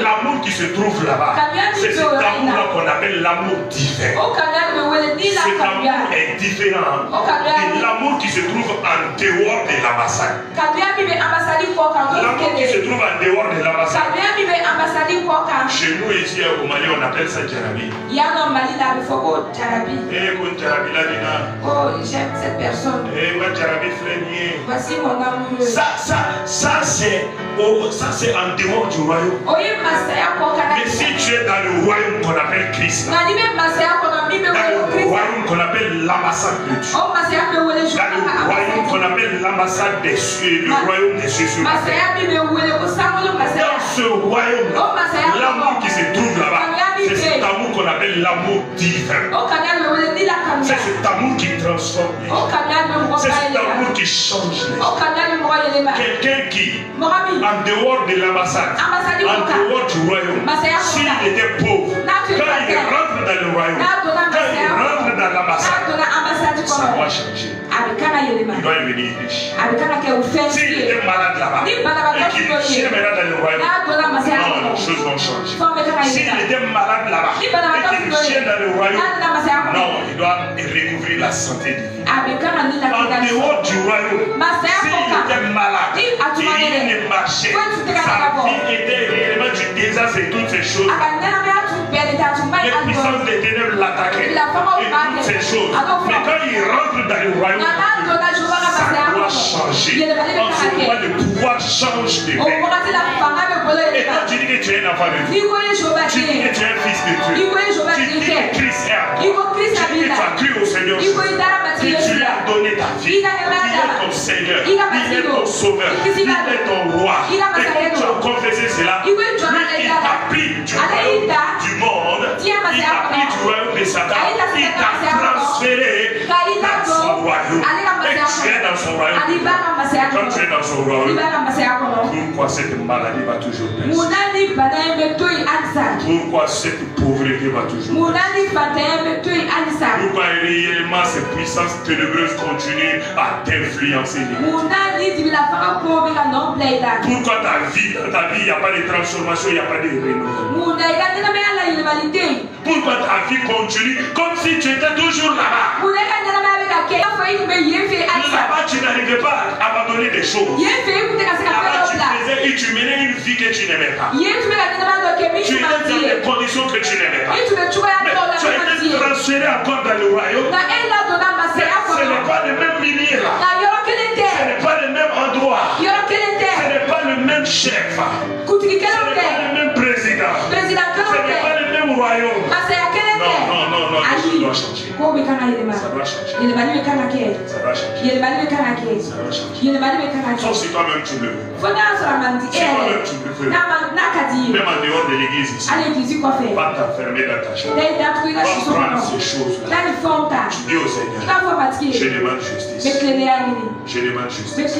L'amour qui se trouve là-bas, c'est cet amour-là qu'on appelle l'amour divin. Cet amour est différent de l'amour qui se trouve en dehors de l'ambassade. L'amour qui se trouve en dehors de l'ambassade. Chez nous ici au Mali, on appelle ça Djarabi. Oh, j'aime cette personne. Voici mon amoureux. Ça c'est en dehors du royaume. Mais si tu es dans le royaume qu'on appelle Christ, dans le royaume qu'on appelle l'ambassade de Dieu, dans le royaume qu'on appelle l'ambassade des cieux, le royaume des cieux sur la terre, dans ce royaume, l'amour qui se trouve là-bas, c'est cet amour qu'on appelle l'amour divin. C'est cet amour qui transforme les gens. C'est cet amour qui change les gens. Quelqu'un qui, en dehors de l'ambassade, en dehors du royaume, s'il était pauvre, quand il rentre dans le royaume, quand il rentre dans l'ambassade, ça doit changer. Il doit devenir riche. S'il était malade là-bas, et qu'il vient maintenant dans le royaume, non, les choses vont changer. S'il était malade là-bas, et qu'il vient dans le royaume, non, il doit recouvrir la santé divine. En dehors du royaume, s'il était malade, il ne marchait, sa vie était réellement du désastre et toutes ces choses. Les puissances des ténèbres l'attaquaient et toutes ces choses. Mais quand il rentre dans le royaume, ça doit changer. En ce moment, le pouvoir change de vie. Et quand tu dis que tu es un enfant de Dieu, tu dis que tu es un fils de Dieu, tu dis que Christ est à toi, tu dis que tu as cru au Seigneur, que tu lui as donné ta vie, il est ton Seigneur, il est ton sauveur, il est ton roi. Et quand tu as confessé cela, lui, il t'a pris du royaume du monde, il t'a pris du royaume de Satan, il t'a transféré dans son royaume. Et tu es dans son royaume. Quand tu es dans son royaume, pourquoi cette maladie va toujours persister? Pourquoi cette pauvreté va toujours persister? Pourquoi réellement ces puissances ténébreuses continuent à t'influencer? Pourquoi dans ta vie, il n'y a pas de transformation, il n'y a pas de renouveau? Pourquoi ta vie continue comme si tu étais toujours là-bas? Là-bas, tu n'arrivais pas à abandonner des choses. Là-bas, tu faisais et tu menais une vie que tu n'aimais pas. Tu étais dans des conditions que tu n'aimais pas. Mais tu as été transféré encore dans le royaume. Ce n'est pas le même milieu là. Ce n'est pas le même endroit. Ce n'est pas le même chef. Ce n'est pas le même président. Ce n'est pas le même royaume. Non, les choses doivent changer. Ça doit changer. Ça doit changer. Sauf si toi-même tu le veux. Si toi-même tu le veux. Même en dehors de l'église ici. Va t'enfermer dans ta chambre. Va prendre ces choses-là. Tu dis au Seigneur, je demande justice. Je demande justice.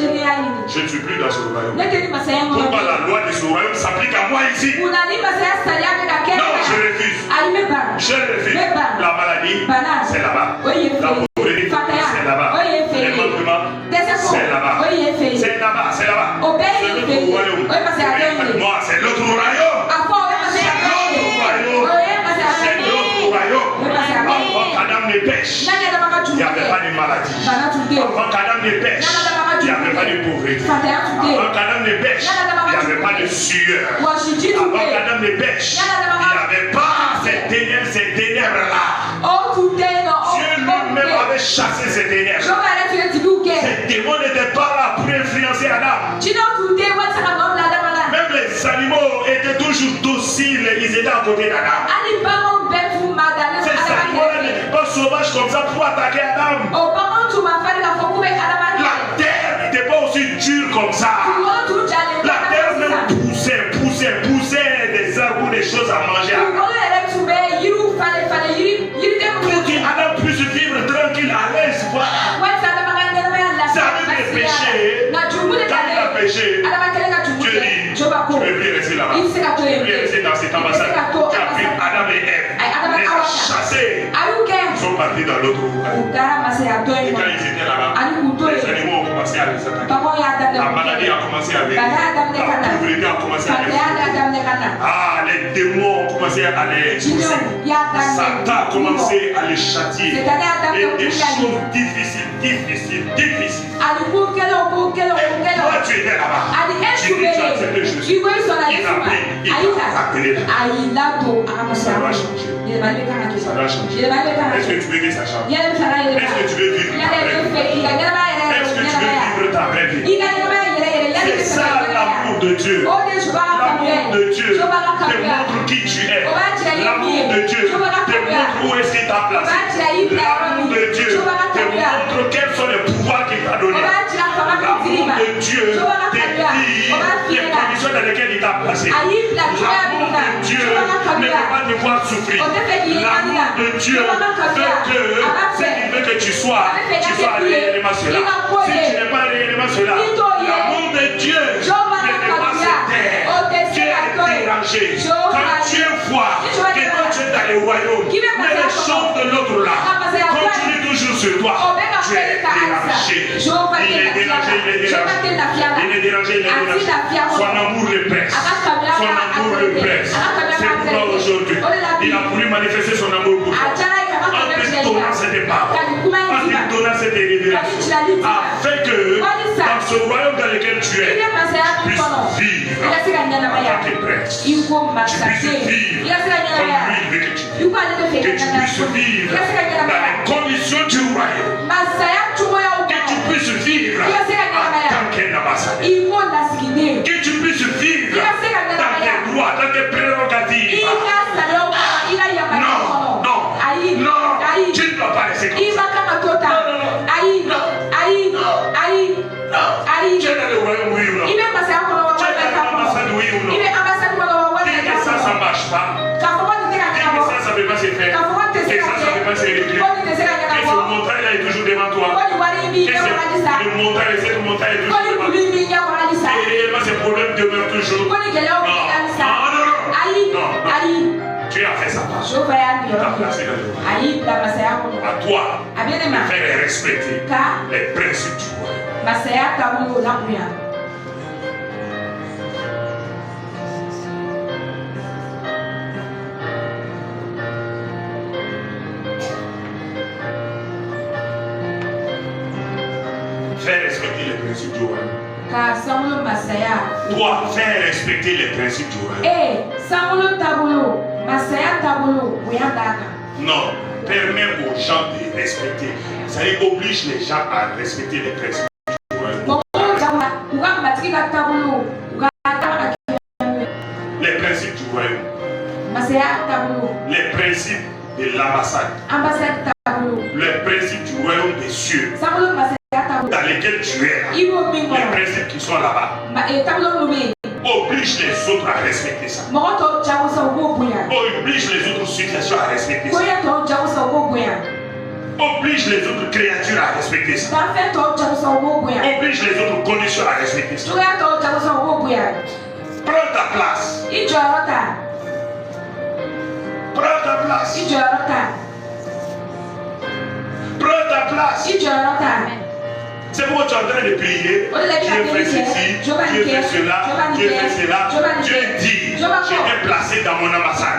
Je ne suis plus dans ce royaume. Pourquoi la loi de ce royaume s'applique à moi ici? Non, je refuse. Je refuse. La maladie, c'est là-bas. La pauvreté, c'est là-bas. Les manquements, c'est là-bas. C'est là-bas, c'est là-bas. C'est l'autre royaume. Moi, c'est l'autre royaume. C'est l'autre royaume. Avant qu'Adam ne pêche, il n'y avait pas de maladie. Avant qu'Adam ne pêche, il n'y avait pas de pauvreté. Avant qu'Adam ne pêche, il n'y avait pas de sueur. Avant qu'Adam ne pêche, il n'y avait pas ces ténèbres-là. Dieu lui-même avait chassé ces ténèbres. Ces démons n'étaient pas là pour influencer Adam. Même les animaux étaient toujours dociles, ils étaient à côté d'Adam. Ces animaux-là n'étaient pas sauvages comme ça pour attaquer Adam. La terre n'était pas aussi dure comme ça. La terre même poussait des arbres ou des choses à manger. Pour qu'Adam puisse vivre tranquille, à l'aise. Ça avait des péchés. Quand il a péché, Dieu dit, tu ne peux plus rester là-bas. Tu ne peux plus rester dans cette ambassade. Tu as pris Adam et Ève. Les a chassés. Ils sont partis. partis dans l'autre royaume. Et quand ils étaient là-bas, les animaux ont commencé à les attaquer. La maladie a commencé à venir. La pauvreté a commencé à venir. Ah, les démons ont commencé à les pousser. Satan a commencé à les châtier. Et des choses difficiles. Et toi, tu étais là-bas. Tu dis, tu as accepté Jésus. Il t'a appelé là. Ça doit changer. Ça doit changer. Est-ce que tu veux que ça change? Est-ce que tu veux vivre ta vraie vie? Est-ce que tu veux vivre ta vraie vie? C'est ça l'amour de Dieu. L'amour de Dieu te montre qui tu es. L'amour de Dieu te montre où est-ce qu'il t'a placé. L'amour de Dieu te montre quels sont les pouvoirs qu'il t'a donnés. L'amour de Dieu te dit les conditions dans lesquelles il t'a placé. L'amour de Dieu ne veut pas te voir souffrir. L'amour de Dieu veut que ce qu'il veut que tu sois réellement cela. Si tu n'es pas réellement cela, l'amour de Dieu ne peut pas se taire. Dieu est dérangé. Quand Dieu voit que toi tu es dans le royaume, mais les choses de l'autre là continuent toujours sur toi. Tu es dérangé. Il est dérangé. Son amour le presse. Son amour le presse. C'est pourquoi aujourd'hui, il a voulu manifester son amour pour toi. En te donnant cette parole, en te donnant cette révélation, afin que dans ce royaume dans lequel tu es, tu puisses vivre en tant que prince. Tu puisses vivre comme lui veut que tu vives. Que tu puisses vivre dans les conditions du royaume. Que tu puisses vivre en tant qu'un ambassadeur. Que tu puisses vivre dans tes droits, dans tes prérogatives. Non, tu ne dois pas laisser comme ça. Tu es dans le royaume, oui ou non? Tu es dans l'ambassade, oui ou non? Dis que ça ne marche pas. Dis que ça ne peut pas se faire. Que ça ne peut pas se régler. Que ce montagne-là est toujours devant toi. Que le montagne, cette montagne est toujours devant toi. Et réellement, ces problèmes demeurent toujours. Non. Tu as fait sa part. Il t'a placé dans le royaume. À toi de faire respecter les principes du royaume. Faire respecter les principes du royaume. Toi, faire respecter les principes du royaume. Non, permets aux gens de respecter. Ça oblige les gens à respecter les principes du royaume. Les principes du royaume. Les principes de l'ambassade. Les principes du royaume des cieux. Dans lesquels tu es là. Les principes qui sont là-bas. Oblige les autres à respecter ça. Oblige les autres situations à respecter ça. Oblige les autres créatures à respecter ça. Oblige les autres conditions à respecter ça. Prends ta place. Prends ta place. Prends ta place. C'est pourquoi tu es en train de prier. Dieu fait ceci, Dieu fait cela, Dieu fait cela. Dieu dit, j'étais placé dans mon ambassade.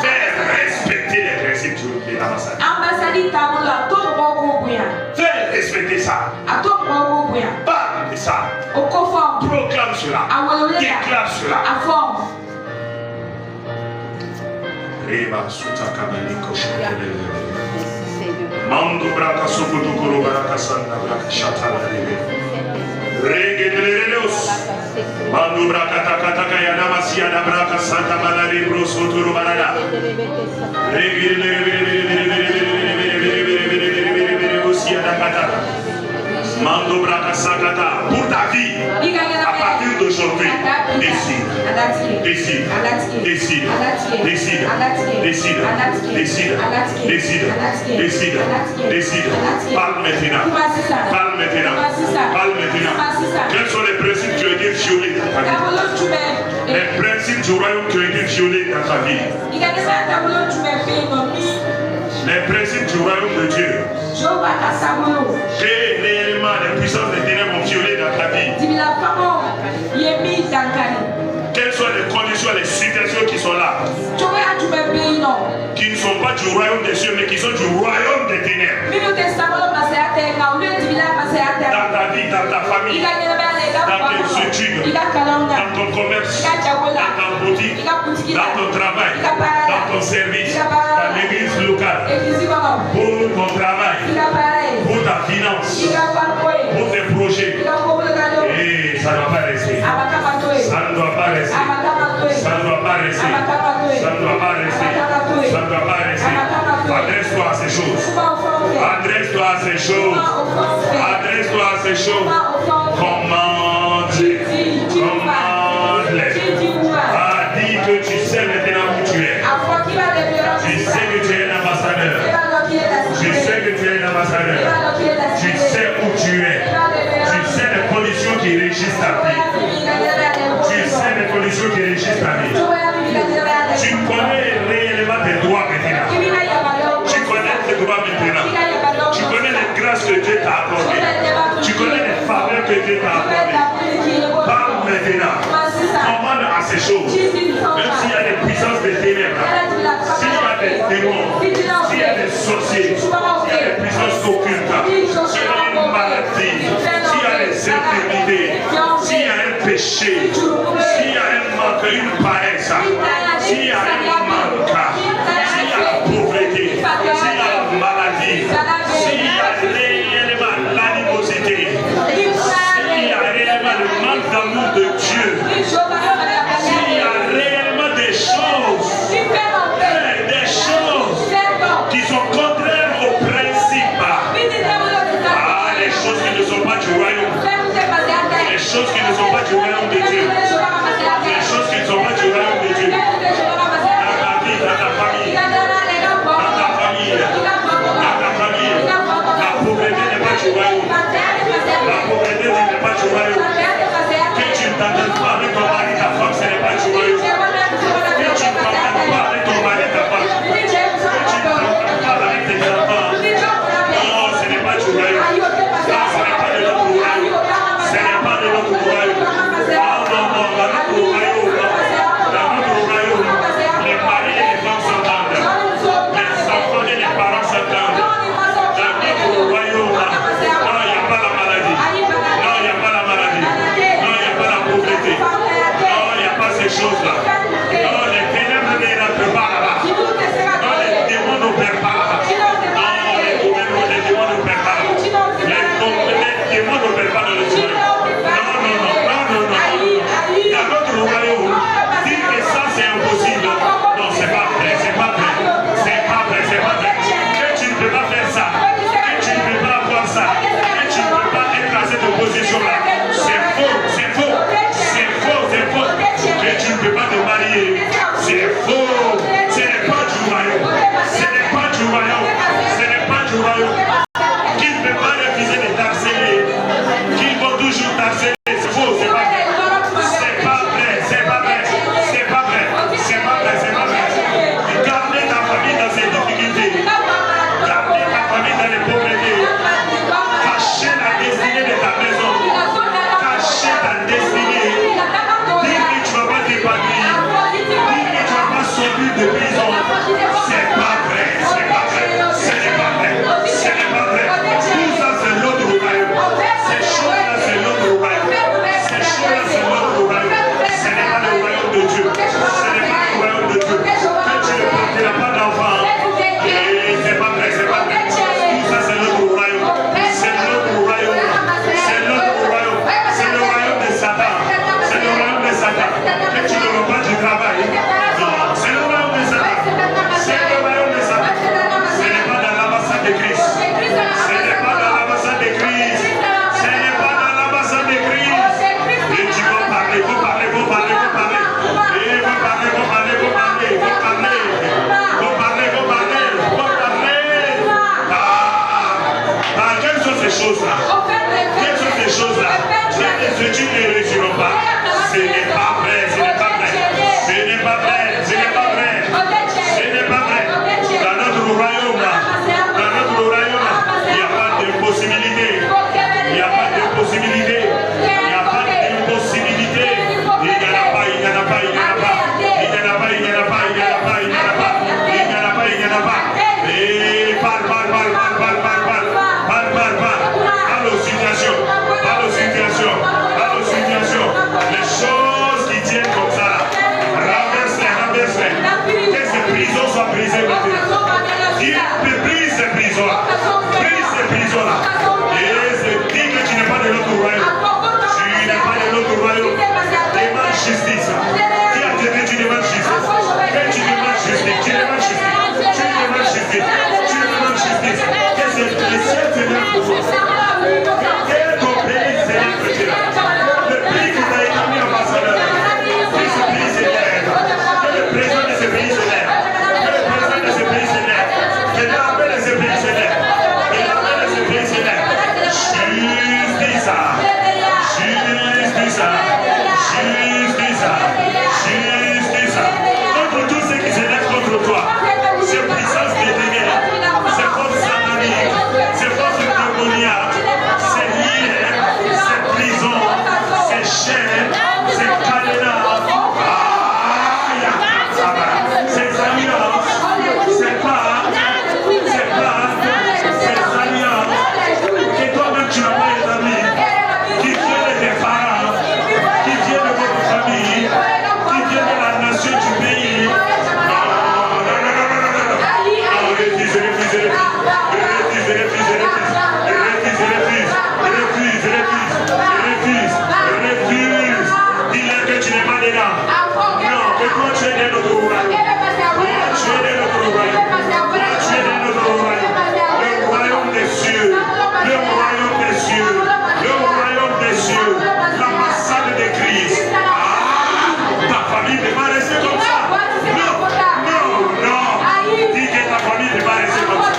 Faire respecter les principes de l'ambassade. Faire respecter ça. Parle de ça. Proclame cela. Déclare cela. Reba suta kabali koshele. Mando braka sokoto koro baraka sanda braka shatala rebe. Regedelelos. Mando braka takataka yana masiana braka santa balari bro sotoro barada. Mando braka sakata pour ta vie. À partir d'aujourd'hui, décide. Parle maintenant. Quels sont les principes qui ont été violés dans ta vie? Les principes principes du royaume qui ont été violés dans ta vie. Les principes du royaume de Dieu. Que réellement les puissances des ténèbres ont violé dans ta vie. Quelles sont les conditions, les situations qui sont là, qui ne sont pas du royaume des cieux, mais qui sont du royaume des ténèbres. Dans ta vie, dans ta famille, dans tes études, dans ton commerce, dans ta boutique, dans ton travail, dans ton service, dans l'église locale, pour ton travail, pour ta finance, pour tes projets. Et ça ne doit pas rester. Ça ne doit pas rester. Ça ne doit pas rester. Ça ne doit pas rester. Ça ne doit pas rester. Adresse-toi à ces choses. Adresse-toi à ces choses. Adresse-toi à ces choses. Commande-les. Commande-les. Dis que tu sais maintenant où tu es. Tu sais que tu es un ambassadeur. Tu sais que tu es un ambassadeur. Tu sais où tu es. Tu sais les conditions qui régissent ta vie. Tu sais les conditions qui régissent ta vie. Tu connais réellement tes droits maintenant. Tu connais tes droits maintenant. Tu connais les grâces que Dieu t'a accordées. Tu connais les faveurs que Dieu t'a accordées. Parle maintenant. Commande à ces choses. Même s'il y a des puissances des ténèbres, s'il y a des démons, s'il y a des sorciers, s'il y a des puissances occultes, s'il y a une maladie, s'il y a des infirmités, s'il y a un péché, s'il y a un manque, une paresse, s'il y a un manque, s'il y a la pauvreté, s'il y a la maladie, s'il y a réellement l'animosité, s'il y a réellement le manque d'amour de Dieu, s'il y a réellement des choses qui sont contraires aux principes, les choses qui ne sont pas du royaume, les choses qui ne sont pas du royaume de Dieu, les choses qui ne sont pas du royaume de Dieu, la justice. Dis à Dieu que tu demandes justice. Que tu demandes justice. Tu demandes justice. Tu demandes justice. Tu demandes justice. Que le ciel s'élève pour toi. Que ton pays s'élève pour Dieu. Le pays que tu as établi en ambassadeur. Que ce pays s'élève. Que le président de ce pays s'élève. Que le président de ce pays s'élève. Que l'armée de ce pays s'élève. Que l'armée de ce pays s'élève. Justice. Justice. Justice. Justice. Contre tous ceux qui s'élèvent contre toi. Ces puissances déterminées. Ces forces sataniques. Ces forces démoniaques. Ces liens. Ces prisons. Ces chaînes. Ces cadenas. Ces alliances. Ces pactes. Ces pactes. Ces alliances. Que toi-même tu n'as pas établi. Qui viennent de tes parents. Qui viennent de votre famille. Qui viennent de la nation du pays. Refuse. Dis-leur que tu n'es pas dedans. Non, que toi tu es dans notre royaume. Tu es dans notre royaume. Tu es dans notre royaume. Le royaume des cieux. Le royaume des cieux. Le royaume des cieux. L'ambassade de Christ. Ta famille ne va rester comme ça. Non. Dis que ta famille ne va rester comme ça.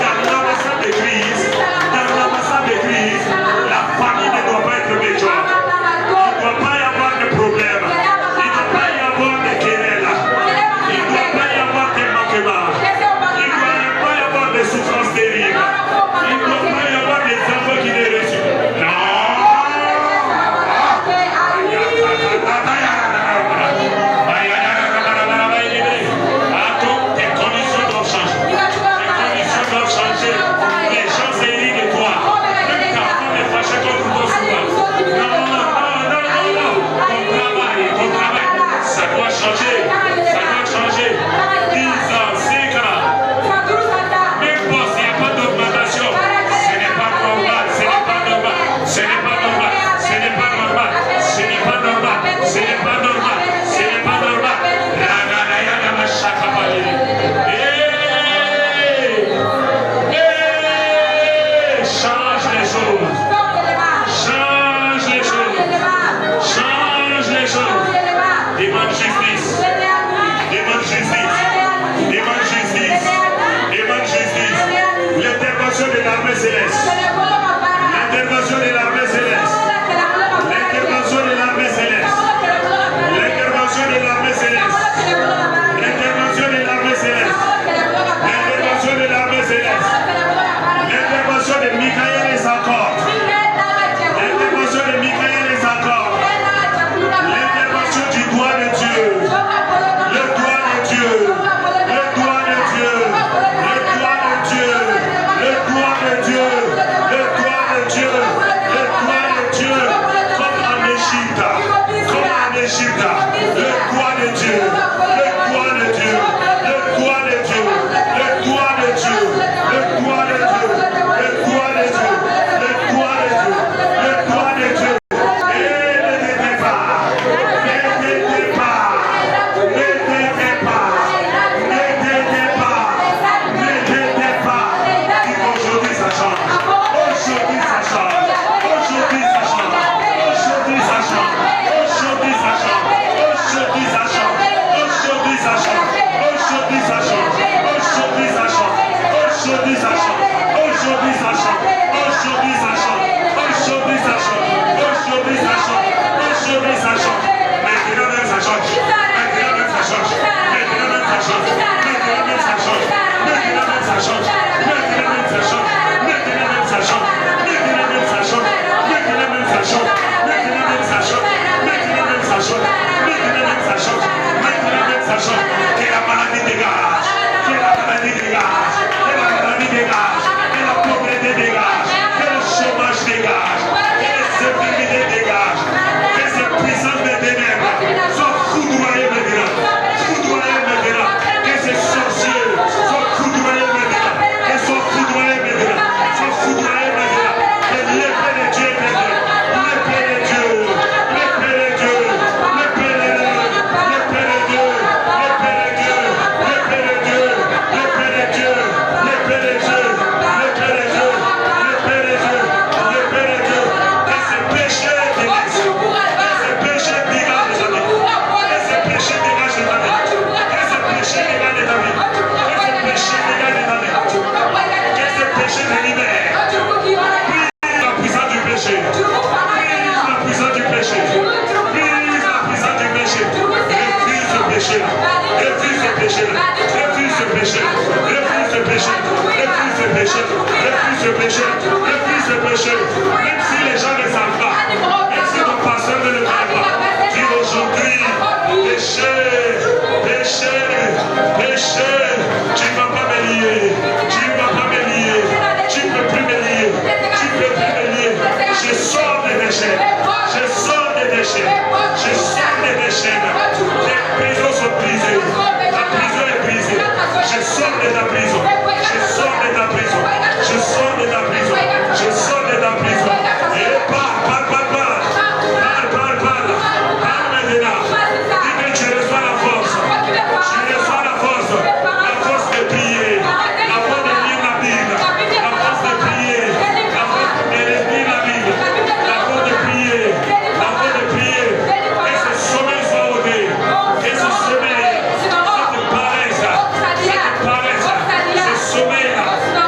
Dans l'ambassade de Christ, la famille ne doit pas être médiocre. Il ne doit pas y avoir de problème. Il ne doit pas y avoir de querelles. Il ne doit pas y avoir de manquements. Il ne doit pas y avoir de souffrances terribles. Il ne doit pas y avoir des enfants qui ne réussissent. Non. Attends, tes conditions doivent changer. Tes conditions doivent changer. Les gens s'érigent de toi. Même ta femme est fâchée contre toi souvent. Non. Ton travail, ça doit changer. Ça doit changer. 10 ans, 5 ans. Même pas s'il n'y a pas d'augmentation. Ce n'est pas normal. Ce n'est pas normal. Ce n'est pas normal. Ce n'est pas normal. Ce n'est pas normal. Ce n'est pas normal. Ce n'est pas normal. Change les choses. Change les choses. Change les choses. Demande justice. Demande justice. Demande justice. Demande justice. L'intervention de l'armée céleste. L'intervention de l'armée céleste. L'intervention de l'armée céleste. L'intervention de l'armée céleste. L'intervention de l'armée céleste. L'intervention de l'armée céleste. L'intervention de Michael et sa corde. L'intervention de Michael et sa corde. L'intervention du doigt de Dieu. péché-là. Refuse ce péché-là. Refuse ce péché-là. Refuse ce péché-là. Refuse ce péché-là. Refuse ce péché-là. Refuse ce péché-là. Même si les gens ne savent pas, même si ton pasteur ne le connaît pas, dis aujourd'hui, péché, péché, péché, tu ne vas pas me lier. Tu ne vas pas me lier. Tu ne peux plus me lier. Tu ne peux plus me lier. Je sors des déchets. Je sors des déchets. Je sors des déchets. Les prisons sont brisées. La prison est brisée. Je sors de ta prison. Je sors de ta prison. Je sors de ta prison. Je sors de ta prison. Et parle, parle, parle, parle. Parle, parle, parle. Parle maintenant. Dis que tu reçois la force. Tu reçois la force. La force de prier. La force de lire la Bible. La force de prier. La force de lire la Bible. La force de prier. La force de prier. Et ce sommeil soit ôté. Et ce sommeil, cette paresse, ce sommeil-là,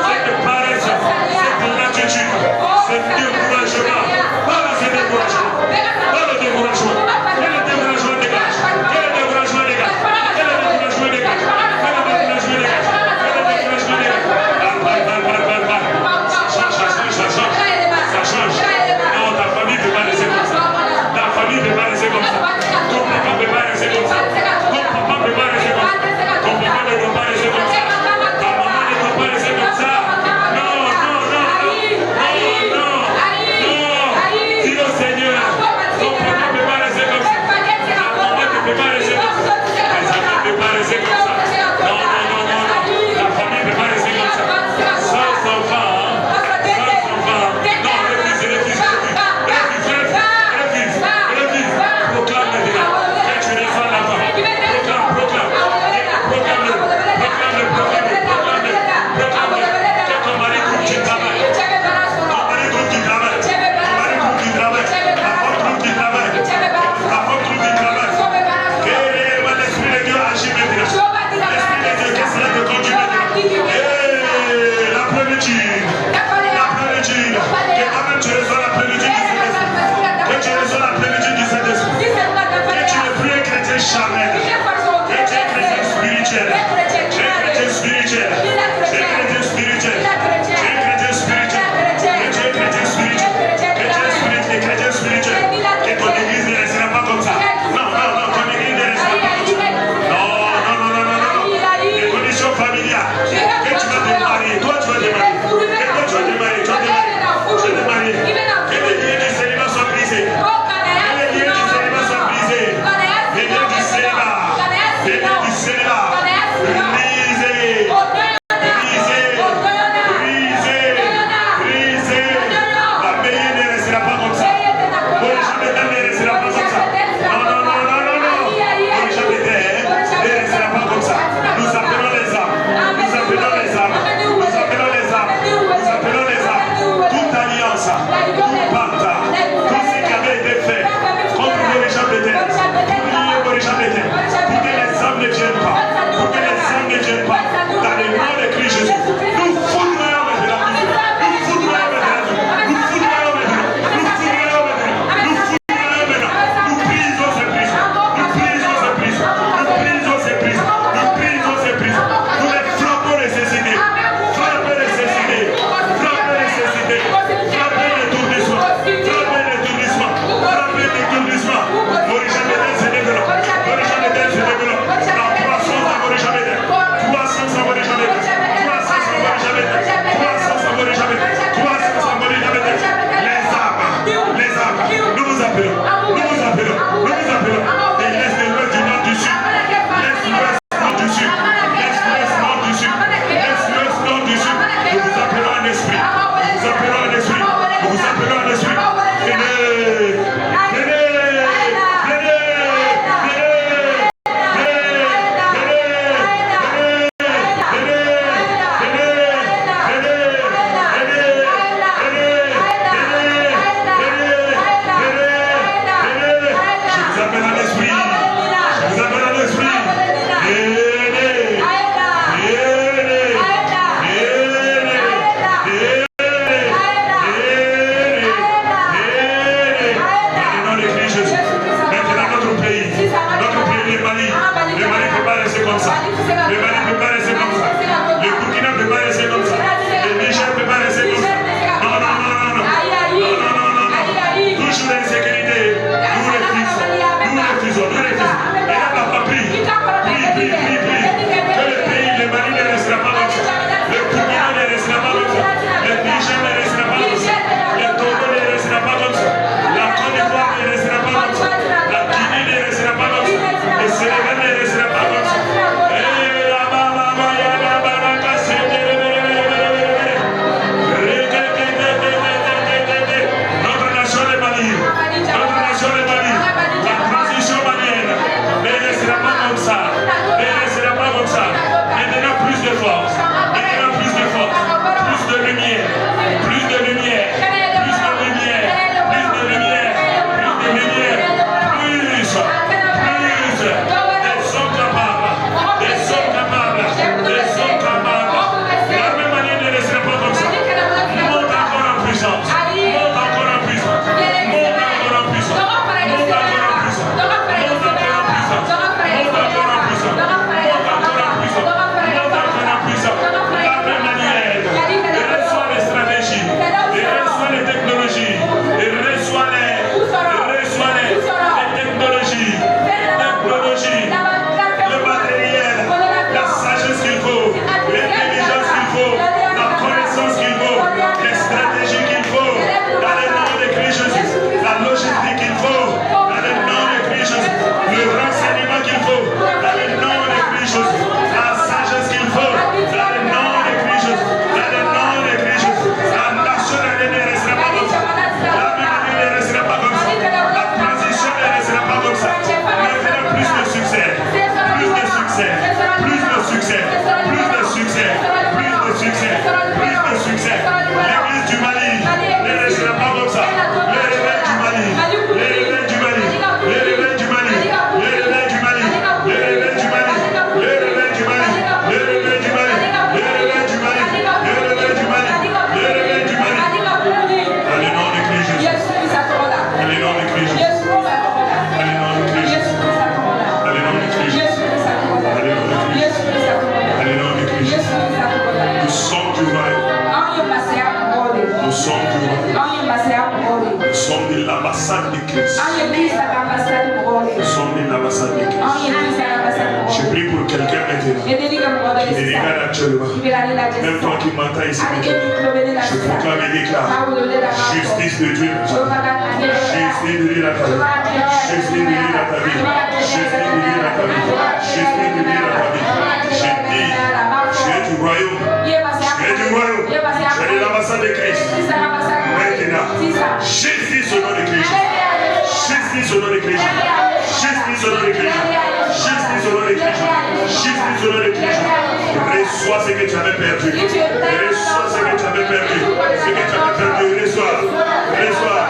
cette paresse, cette latitude, ce découragement. Pas le découragement. Pas le découragement. Et le découragement dégage. Et le découragement dégage. Et le découragement dégage. Et le découragement dégage. Et le découragement dégage. Ça change. Non, ta famille ne peut pas rester comme ça. Ta famille ne peut pas rester comme ça. Ton papa ne peut pas rester comme ça. Ton papa ne peut pas rester comme ça. Ton papa ne peut pas rester comme ça. Ta maman ne peut pas rester comme ça. Non, non, non, non, non, non. Dis au Seigneur, ton papa ne peut pas rester comme ça. Ta maman ne peut pas rester comme ça. Les amis ne peuvent pas rester comme ça. Non, non, non, non, non. La famille ne peut pas rester comme ça. Sans enfant, sans enfant. Non, refuse, refuse, refuse. Refuse. Proclame maintenant. Que tu reçois la parole. Proclame. Que ton mari trouve du travail. Ton mari trouve du travail. Ton mari trouve du travail. Ta femme trouve du travail. Ta femme trouve du travail. Que l'Esprit de Dieu agit maintenant. L'Esprit de Dieu, qu'est-ce qu'il te conduit maintenant? La plénitude. La plénitude. Que toi-même tu reçois la plénitude du Saint-Esprit. Que tu reçois la plénitude du Saint-Esprit. Que tu ne plus un chrétien charnel. Que tu es un chrétien spirituel. Tu es un chrétien spirituel. Tu es un chrétien spirituel. Tu es un chrétien spirituel. Que tu es un chrétien spirituel. Que tu es un chrétien spirituel. Que ton église ne restera pas comme ça. Non, non, non, ton église ne restera pas comme ça. Non, non, non, non, non, non. Les conditions familiales. Que tu vas te marier. Toi, tu vas te marier. Et toi, tu vas te marier. Tu vas te marier. Tu vas te marier. Que les liens du célibat soient brisés. Que les liens du célibat soient brisés. Les liens du célibat. Les liens du célibat. Brisés. Brisé. La meilleure ne restera pas comme ça. Boris Béthel ne restera pas comme ça. Non, non, non, non, non, non. Boris Béthel ne restera pas comme ça. Nous appelons les âmes. Nous appelons les âmes. Nous appelons les âmes. Nous appelons les âmes. Toute alliance, tout pacte, tout ce qui avait été fait contre Boris Béthel, pour lier Boris Béthel, pour que les âmes ne quelqu'un maintenant qui regarde actuellement, même toi qui m'entends ici, je proclame et déclare justice de Dieu, justice de Dieu dans ta vie, justice de Dieu dans ta vie, justice de Dieu dans ta vie, justice de Dieu dans ta vie. Je dis, tu es du royaume, tu es du royaume, tu es de l'ambassade de Christ. Maintenant, justice au nom de Christ, justice au nom de Christ, justice au nom de Christ, justice au nom de Christ, justice au nom de Christ. Reçois ce que tu avais perdu, reçois ce que tu avais perdu, ce que tu avais perdu, reçois, reçois,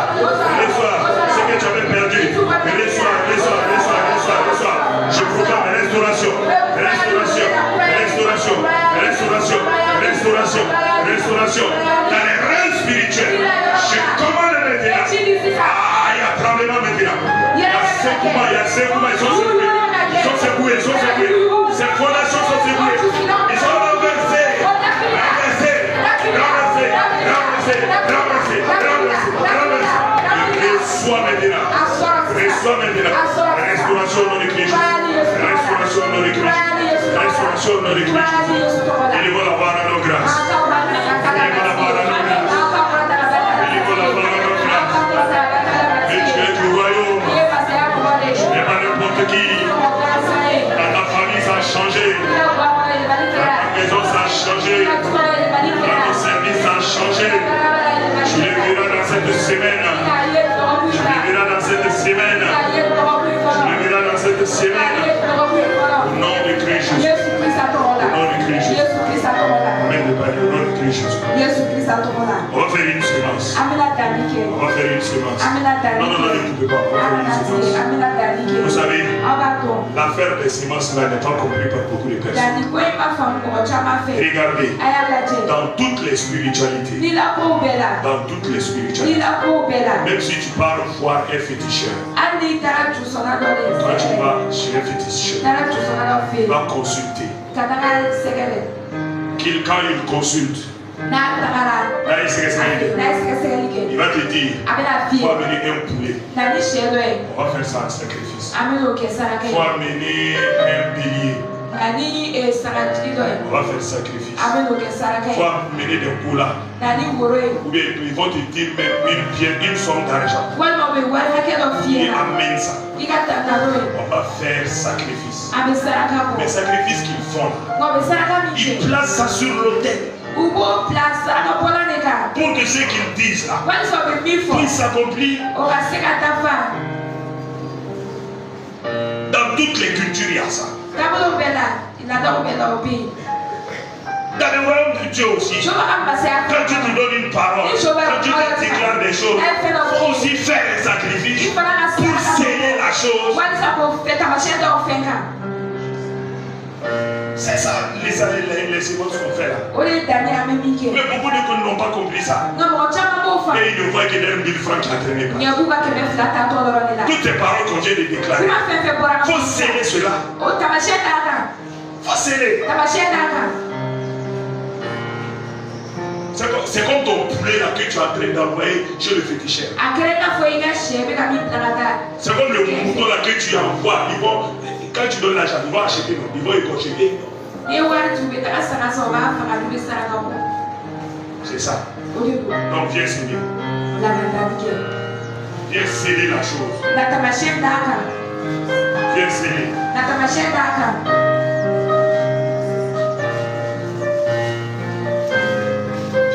reçois ce que tu avais perdu, reçois, reçois, reçois, reçois, reçois. Je proclame restauration, restauration, restauration, restauration, restauration, restauration dans les reins spirituels. Je commande maintenant. Ah, il y a tremblement maintenant. Il y a secouement, ils sont secoués. Ils sont secoués, ils sont secoués. Ces fondations sont secouées. Ils sont renversés, renversés, renversés, renversés, renversés, renversés, renversés. Reçois maintenant. Reçois maintenant. Restauration au nom de Christ. Restauration au nom de Christ. Restauration au nom de Christ. Il va l'avoir à nos grâces. Il va l'avoir à nos grâces. Il va l'avoir à nos grâces. Et tu es du royaume. Tu n'es pas n'importe qui. Dans ta famille, ça a changé. Dans ta maison, ça a changé. Dans ton service, ça a changé. Tu les verras dans cette semaine. Tu les verras dans cette semaine. Tu les verras dans cette semaine. Au nom de Christ. Au nom de Christ. Amen. Au nom de Christ. On va faire une sémence. On va faire une sémence. Non, non, non, ne coupez pas. On va faire une sémence. Vous savez, l'affaire des sémences là n'est pas comprise par beaucoup de personnes. Regardez, dans toutes les spiritualités, dans toutes les spiritualités, même si tu pars voir un féticheur, toi tu vas chez un féticheur, tu vas consulter. Quand il consulte, il va te dire, il faut amener un poulet. On va faire ça en sacrifice. Il faut amener un bélier. On va faire sacrifice. Il faut amener des poulas. Ou bien ils vont te dire même une somme d'argent. Et amène ça. On va faire sacrifice. Mais sacrifice qu'ils font, ils placent ça sur l'autel. Pour que ce qu'ils disent là puisse s'accomplir. Dans toutes les cultures, il y a ça. Dans le royaume de Dieu aussi, quand Dieu te donne une parole, quand Dieu te déclare des choses, il faut aussi faire les sacrifices pour sceller la chose. C'est ça, les séquences qu'on fait là. Mais beaucoup de gens n'ont pas compris ça. Et ils ne voient que d'un 1000 francs qui a traîné par. Toutes les paroles qu'on vient de déclarer, il faut sceller cela. Il faut sceller. C'est comme ton poulet là que tu es en train d'envoyer chez le féticheur. C'est comme le mouton là que tu envoies. Quand tu donnes l'argent, ils vont acheter, ils vont écorcher. C'est ça. Donc viens sceller. Viens sceller la chose. Viens sceller.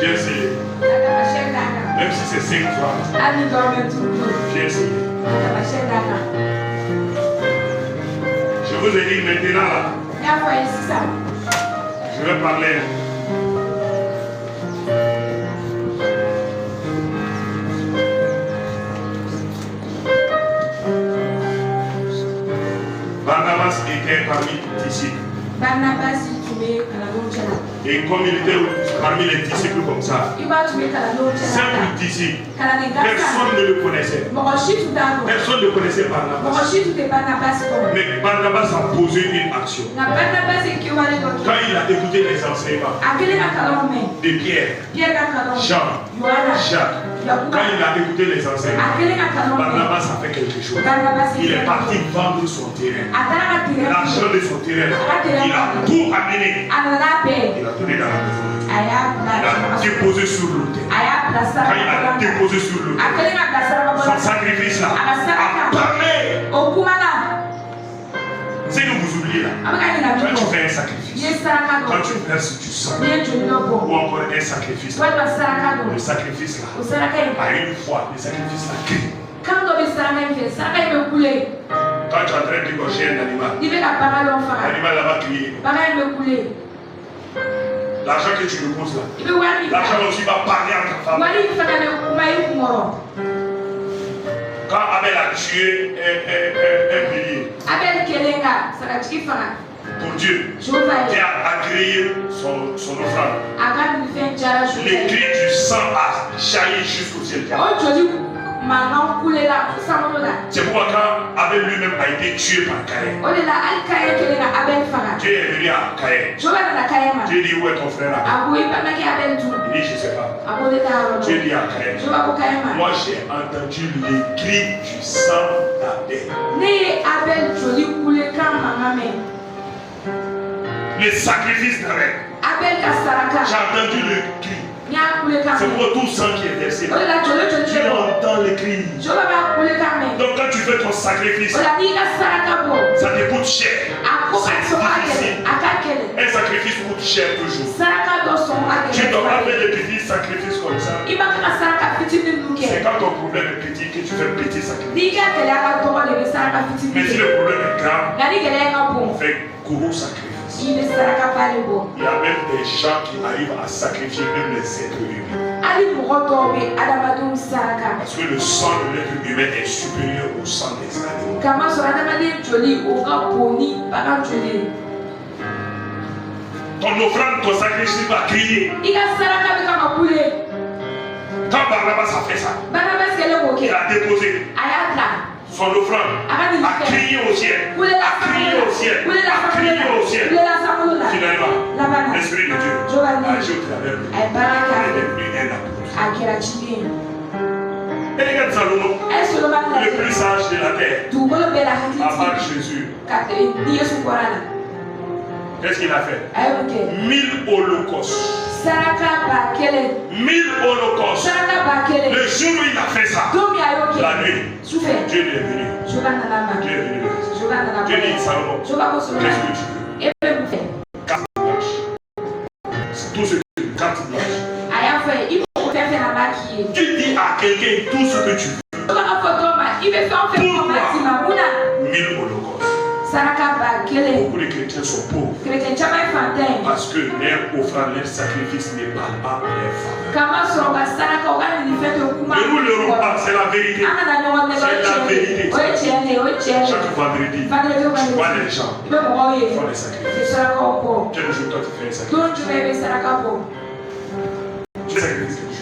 Viens sceller. Même si c'est 5 francs. Viens sceller. Je vous ai dit maintenant là. Je vais parler. Barnabas était parmi les disciples. Et comme il était parmi les disciples comme ça, simple disciple, personne ne le connaissait. Personne ne connaissait Barnabas. Mais Barnabas a posé une action. Quand il a écouté les enseignements de Pierre, Jean, Jacques, quand il a écouté les enseignements, Barnabas a fait quelque chose. Il est parti vendre son terrain. La l'argent de son terrain. Il a tout amené. Il a donné dans la maison. Il a déposé sur l'autel. Quand il a déposé sur l'autel, son sacrifice là a parlé. Si vous oubliez là, quand tu fais un sacrifice, quand tu verses du sang, ou encore un sacrifice, le sacrifice là, à une fois, le sacrifice là crie. Quand tu es en train d'égorger un animal, l'animal là va crier. L'argent que tu me poses là, l'argent aussi va parler à ta femme. Quand Abel a tué un bélier, pour Dieu, Dieu a agréé son offrande. Les cris du sang a jailli jusqu'au ciel. C'est pourquoi quand Abel lui-même a été tué par Caïn, Dieu est venu à Caïn. Dieu dit où est ton frère Abel? Il dit je ne sais pas. Dieu dit à Caïn, moi j'ai entendu les cris du sang d'Abel. Les sacrifices d'Abel. J'ai entendu le cri. C'est pour tout sang qui est versé. Tu entends les cris. Donc quand tu fais ton sacrifice, ça te coûte cher. C'est difficile. Un sacrifice coûte cher toujours. Tu dois pas faire des petits sacrifices comme ça. C'est quand ton problème est petit que tu fais un petit sacrifice. Mais si le problème est grave, on fait gros sacrifice. Il y a même des gens qui arrivent à sacrifier même les êtres humains. Parce que le sang de l'être humain est supérieur au sang des animaux. Ton offrande, ton sacrifice va crier. Quand Barnabas a fait ça, il a déposé son offrande, a crié au ciel, a crié au ciel, a crié au ciel. Finalement, l'Esprit de Dieu a agi au travers de lui. Il est devenu un apôtre. Et regarde Salomon, le plus sage de la terre, à part Jésus. Qu'est-ce qu'il a fait? 1000 holocaustes. 1000 holocaustes. Le jour où il a fait ça, la nuit, Dieu est venu. Dieu est venu. Dieu dit Salomon, qu'est-ce que tu veux? Carte blanche. C'est tout ce que tu veux. Carte blanche. Tu dis à quelqu'un tout ce que tu veux. Pour moi, 1000 holocaustes. Beaucoup de chrétiens sont pauvres parce que leur offrande, leur sacrifice n'est pas à leur faveur. Ne nous leurrons pas, c'est la vérité. C'est la vérité. Chaque vendredi, tu vois les gens font des sacrifices. Quel jour toi tu fais un sacrifice? Je sacrifice quelque chose.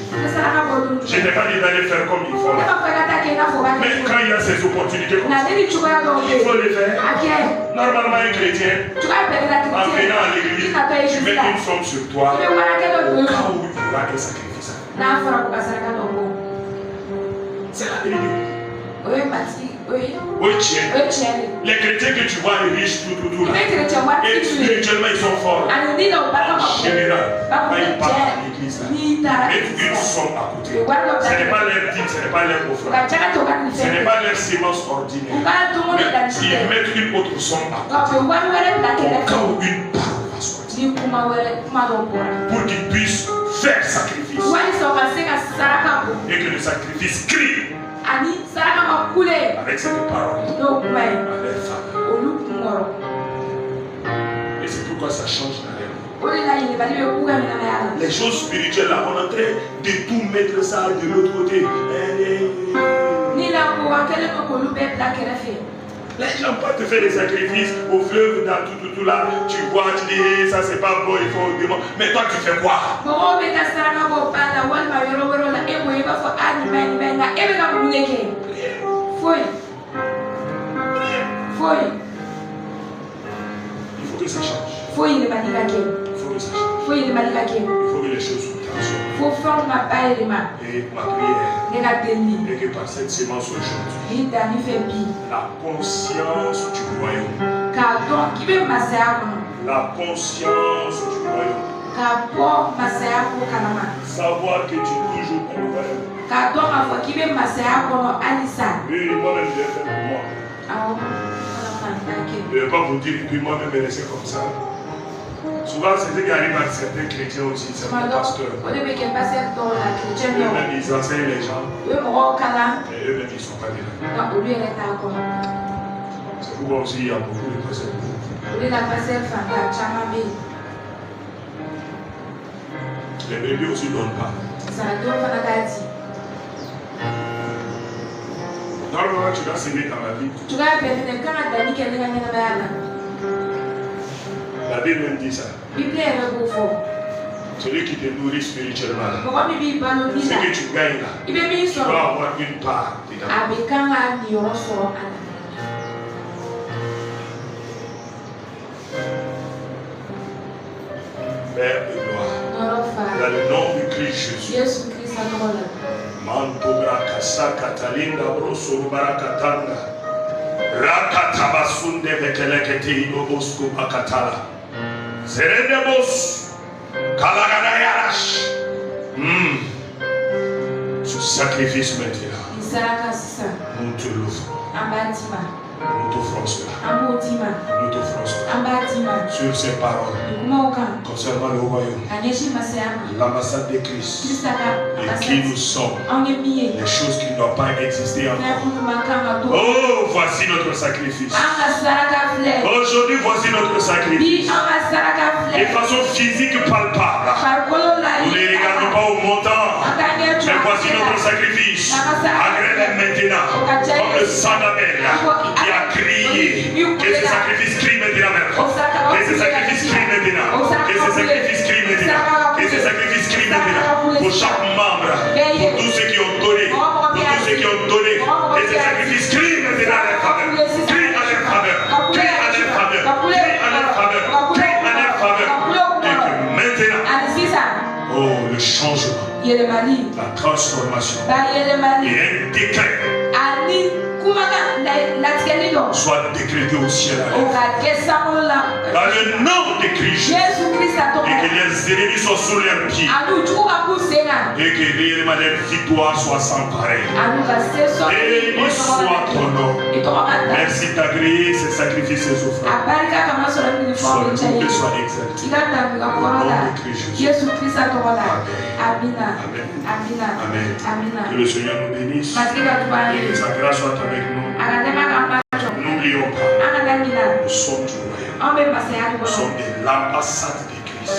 Je n'ai pas dit d'aller faire comme il faut là. Mais quand il y a ces opportunités comme ça, il faut les faire. Normalement, un chrétien, en venant à l'église, tu mets une somme sur toi au cas où il y aura un sacrifice. C'est la vérité. Oui, tiens. Les chrétiens que tu vois, les riches, tout là. Et spirituellement, ils sont forts. En général, quand ils partent à l'église, mettent une somme à côté. Ce n'est pas leur dîme, ce n'est pas leur offrande. Ce n'est pas leur sémence ordinaire. Mais ils mettent une autre somme à côté. Au cas où une parole va sortir. Pour qu'ils puissent faire sacrifice. Et que le sacrifice crie. Avec cette parole à leur faveur. Et c'est pourquoi ça change dans la vie. Les choses spirituelles là, on est en train de tout mettre ça de l'autre côté. Les gens peuvent te faire des sacrifices au fleuve, dans tout là. Tu vois, tu dis ça c'est pas bon, il faut demander. Mais toi tu fais quoi? Il faut que ça change. Il faut que ça change. Il faut que les choses soient transformées. Et ma prière est que par cette sémence aujourd'hui, la conscience du royaume La conscience du royaume. Savoir que tu es toujours dans le royaume. Oui, moi-même je l'ai fait pour moi. Je ne vais pas vous dire que moi-même je vais laisser comme ça. Souvent, c'est ce qui arrive à certains chrétiens aussi, certains pasteurs. Eux-mêmes, ils enseignent les gens. Et eux-mêmes, ils ne sont pas dedans. C'est pourquoi aussi il y a beaucoup de pasteurs. Les bébés aussi ne donnent pas. Normalement, tu dois s'aimer dans la vie. La Bible même dit ça. Celui qui te nourrit spirituellement, ce que tu gagnes là, tu dois avoir une part dedans. Père de gloire, dans le nom de Christ Jésus. Mantobra kasaka talinda broso barakatanga. Rakatabasunde bekeleketi idobosko bakatala. Zeredebos kalagada yarash. Ce sacrifice maintenant, nous te l'offrons. Nous t'offrons cela. Nous t'offrons cela. Sur ces paroles, concernant le royaume, l'ambassade de Christ, et qui nous sommes, les choses qui ne doivent pas exister encore. Oh, voici notre sacrifice. Aujourd'hui, voici notre sacrifice. De façon physique palpable. Nous ne regardons pas au montant, mais voici notre sacrifice. Agréable maintenant, comme le sang d'Abel qui a crié. Que ce sacrifice crie maintenant. Que ce sacrifice crie maintenant. Que ce sacrifice crie maintenant. Que ce sacrifice crie maintenant. Pour chaque membre, pour tous ceux qui ont donné, pour tous ceux qui ont donné. Que ce sacrifice crie maintenant à leur faveur. Crie à leur faveur. Crie à leur faveur. Crie à leur faveur. Crie à leur faveur. Et que maintenant, oh, le changement, la transformation et un décret soit décrété au ciel. Dans le nom de Christ. Et que les ennemis soient sous leurs pieds. Et que réellement les victoires soient sans pareil. Béni soit ton nom. Merci d'agréer ces sacrifices et offrandes. Soit loué, soit exalté. Au nom de Christ Jésus. Amen. Que le Seigneur nous bénisse. Et que sa grâce soit avec nous. N'oublions pas, nous sommes du royaume. Nous sommes de l'ambassade de Christ.